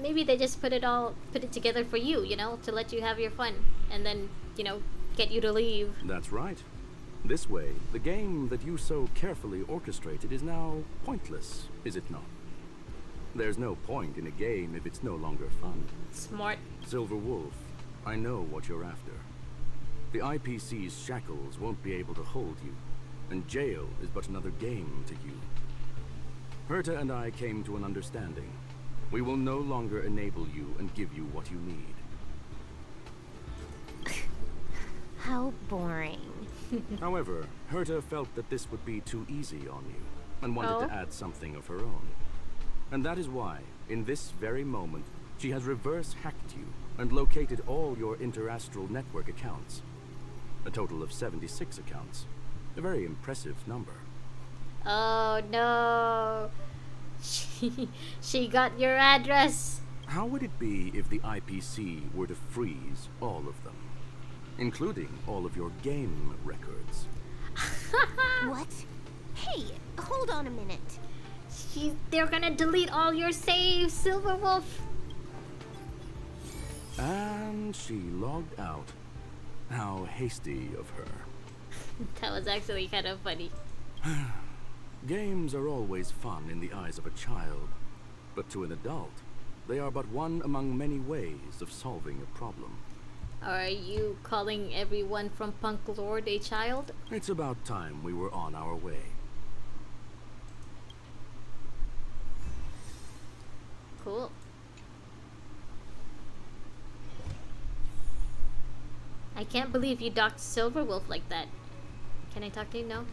Maybe they just put it together for you, you know, to let you have your fun, and then, you know, get you to leave. That's right. This way, the game that you so carefully orchestrated is now pointless, is it not? There's no point in a game if it's no longer fun. Smart. Silver Wolf, I know what you're after. the IPC's shackles won't be able to hold you, and jail is but another game to you. Herta and I came to an understanding. We will no longer enable you and give you what you need. How boring. However, Herta felt that this would be too easy on you, and wanted to add something of her own. And that is why, in this very moment, she has reverse-hacked you and located all your interastral network accounts. A total of 76 accounts. A very impressive number. Oh no. She got your address. How would it be if the IPC were to freeze all of them? Including all of your game records. What? Hey, hold on a minute. They're gonna delete all your saves, Silverwolf. And she logged out. How hasty of her. That was actually kind of funny. Games are always fun in the eyes of a child, but to an adult, they are but one among many ways of solving a problem. Are you calling everyone from Punk Lord a child? It's about time we were on our way. Cool. I can't believe you docked Silverwolf like that. Can I talk to you? No?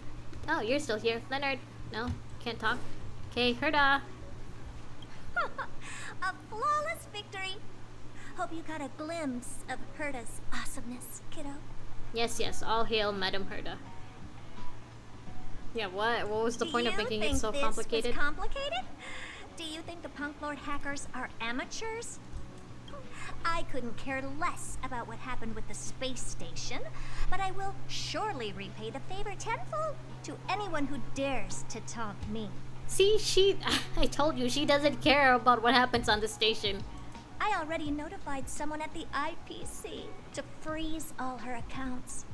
Oh, you're still here. Leonard. No? Can't talk? Okay, Herta. A flawless victory. Hope you got a glimpse of Herta's awesomeness, kiddo. Yes, yes. All hail Madam Herta. Yeah, what? What was the point of making it so complicated? Was complicated? Do you think the Punk Lord hackers are amateurs? I couldn't care less about what happened with the space station, but I will surely repay the favor tenfold to anyone who dares to taunt me. See, I told you, she doesn't care about what happens on the station. I already notified someone at the IPC to freeze all her accounts.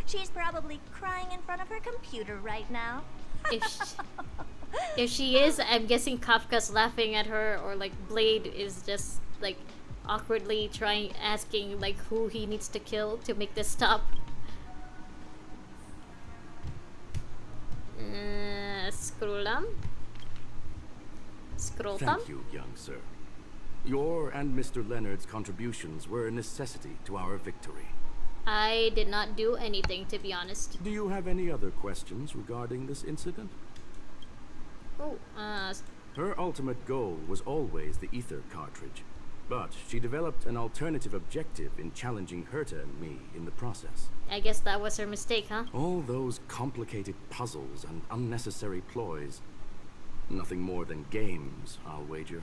She's probably crying in front of her computer right now. If she is, I'm guessing Kafka's laughing at her, or like Blade is just like awkwardly asking like who he needs to kill to make this stop. Screwllum? Scrollthumb? Thank you, young sir. Your and Mr. Leonard's contributions were a necessity to our victory. I did not do anything, to be honest. Do you have any other questions regarding this incident? Oh, Her ultimate goal was always the ether cartridge, but she developed an alternative objective in challenging Herta and me in the process. I guess that was her mistake, huh? All those complicated puzzles and unnecessary ploys. Nothing more than games, I'll wager.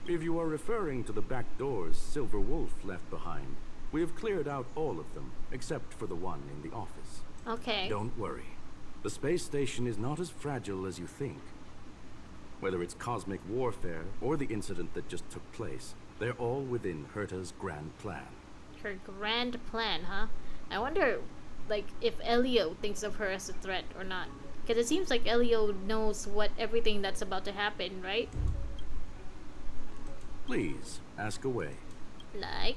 If you are referring to the back doors Silverwolf left behind, we have cleared out all of them, except for the one in the office. Okay. Don't worry. The space station is not as fragile as you think. Whether it's cosmic warfare or the incident that just took place, they're all within Herta's grand plan. Her grand plan, huh? I wonder, like, if Elio thinks of her as a threat or not. Because it seems like Elio knows everything that's about to happen, right? Please, ask away. Like?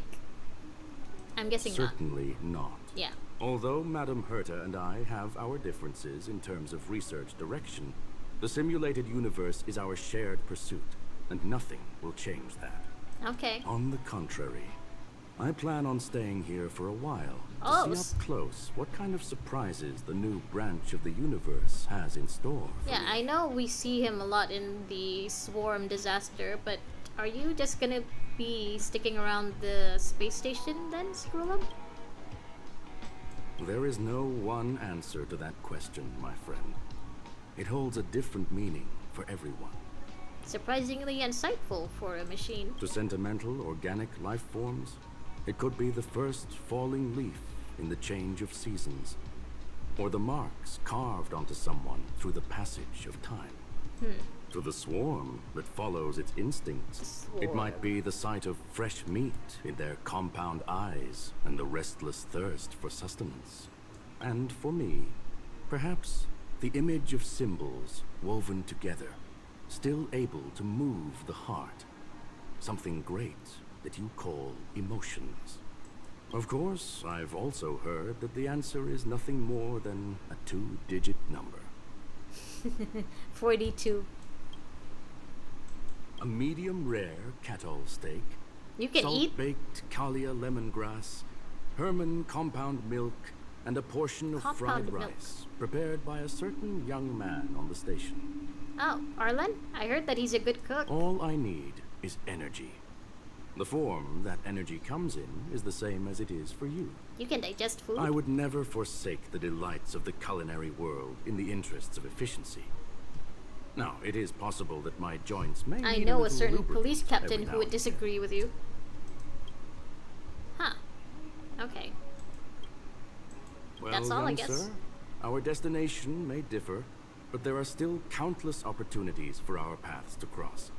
I'm guessing Certainly not. Yeah. Although Madam Herta and I have our differences in terms of research direction, the simulated universe is our shared pursuit, and nothing will change that. Okay. On the contrary, I plan on staying here for a while to see up close what kind of surprises the new branch of the universe has in store. Yeah, I know we see him a lot in the Swarm disaster, but are you just gonna be sticking around the space station then, Screwllum? There is no one answer to that question, my friend. It holds a different meaning for everyone. Surprisingly insightful for a machine. To sentimental, organic life forms, it could be the first falling leaf in the change of seasons, or the marks carved onto someone through the passage of time. To the swarm that follows its instincts, it might be the sight of fresh meat in their compound eyes and the restless thirst for sustenance. And for me, perhaps the image of symbols woven together, still able to move the heart. Something great that you call emotions. Of course, I've also heard that the answer is nothing more than a 2-digit number. 42. A medium rare cattle steak. You can eat? Salt-baked Kalia lemongrass, Herman compound milk, and a portion of Compound fried milk. rice, prepared by a certain young man on the station. Oh, Arlen? I heard that he's a good cook. All I need is energy. The form that energy comes in is the same as it is for you. You can digest food? I would never forsake the delights of the culinary world in the interests of efficiency. Now, it is possible that my joints may I need know a little certain lubricant police every captain now who would and disagree with you. Huh. Okay. Well, That's all, I young guess. sir, our destination may differ, but there are still countless opportunities for our paths to cross.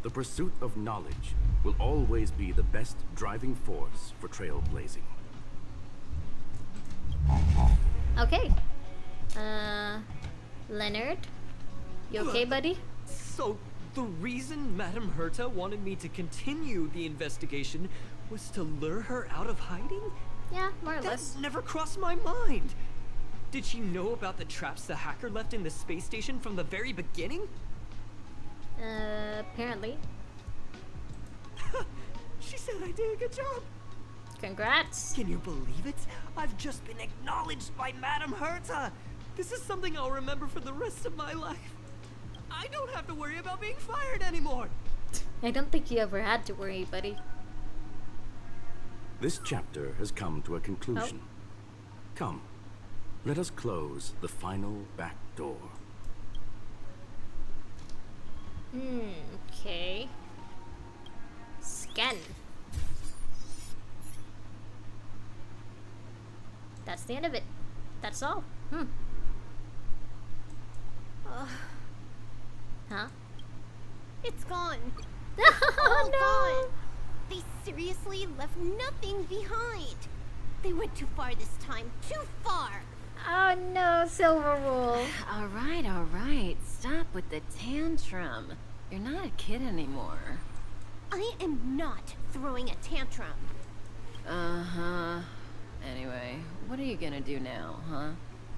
The pursuit of knowledge will always be the best driving force for trailblazing. Okay. Leonard? You okay, buddy? So, the reason Madame Herta wanted me to continue the investigation was to lure her out of hiding? Yeah, more or That less. never crossed my mind. Did she know about the traps the hacker left in the space station from the very beginning? Apparently. She said I did a good job. Congrats. Can you believe it? I've just been acknowledged by Madame Herta. This is something I'll remember for the rest of my life. I don't have to worry about being fired anymore. I don't think you ever had to worry, buddy. This chapter has come to a conclusion. Come, let us close the final back door. Okay. Scan. That's the end of it. That's all. Huh? It's gone. Oh no! Gone. They seriously left nothing behind. They went too far this time. Too far. Oh no, Silverwolf. All right. Stop with the tantrum. You're not a kid anymore. I am not throwing a tantrum. Uh-huh. Anyway, what are you gonna do now, huh?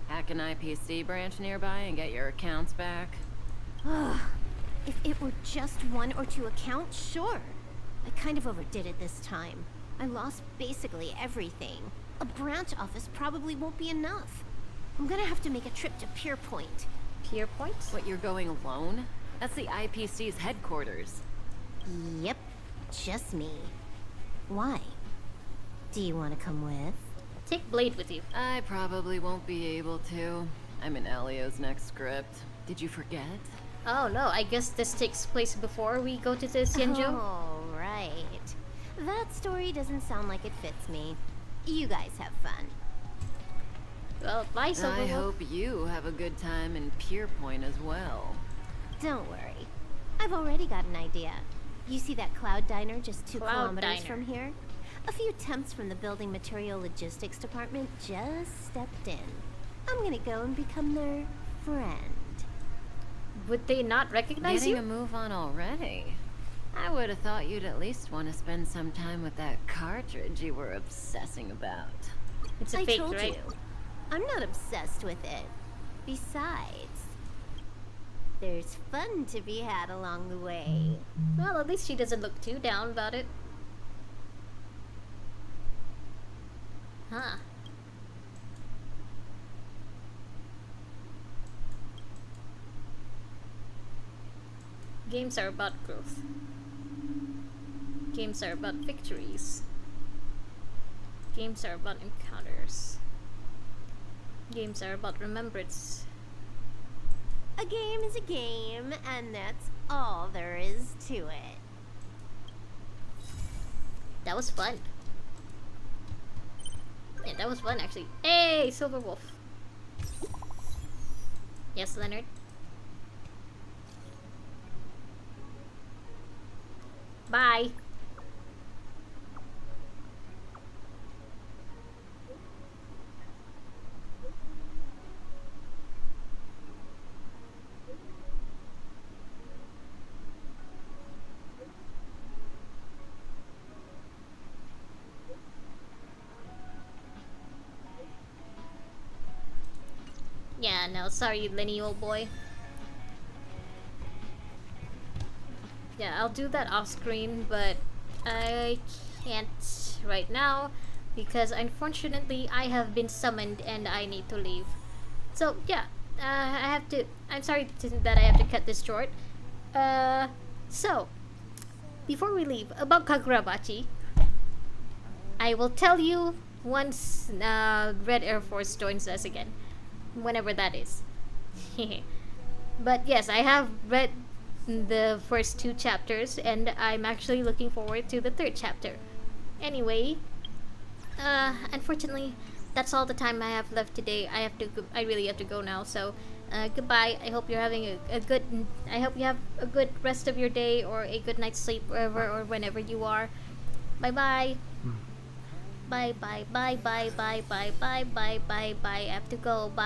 Hack an IPC branch nearby and get your accounts back? If it were just 1 or 2 accounts, sure. I kind of overdid it this time. I lost basically everything. A branch office probably won't be enough. I'm gonna have to make a trip to Pier Point. Pier Point? What, you're going alone? That's the IPC's headquarters. Yep, just me. Why? Do you want to come with? Take Blade with you. I probably won't be able to. I'm in Elio's next script. Did you forget? Oh no, I guess this takes place before we go to the Xianzhou. Oh, right. That story doesn't sound like it fits me. You guys have fun. Well, bye, Silverwolf. I hope you have a good time in Pier Point as well. Don't worry. I've already got an idea. You see that Cloud Diner just 2 Cloud kilometers Diner. from here? A few temps from the building material logistics department just stepped in. I'm gonna go and become their friend. Would they not recognize Getting you? a move on already. I would have thought you'd at least want to spend some time with that cartridge you were obsessing about. It's a I fake, told right? you. I'm not obsessed with it. Besides, there's fun to be had along the way. Well, at least she doesn't look too down about it. Huh. Games are about growth. Games are about victories. Games are about encounters. Games are about remembrance. A game is a game, and that's all there is to it. That was fun. Yeah, that was fun actually. Hey, Silverwolf. Yes, Leonard. Bye. Yeah, no, sorry, Lenny, old boy. Yeah, I'll do that off screen, but I can't right now because unfortunately I have been summoned and I need to leave. So yeah, I'm sorry that I have to cut this short. So before we leave about Kagurabachi, I will tell you once Red Air Force joins us again, whenever that is. But yes, I have read the first 2 chapters and I'm actually looking forward to the 3rd chapter. Anyway, unfortunately, that's all the time I have left today. I really have to go now. So, goodbye. I hope you're having I hope you have a good rest of your day or a good night's sleep wherever or whenever you are. Bye bye. Bye bye bye bye bye bye bye bye bye bye. I have to go. Bye.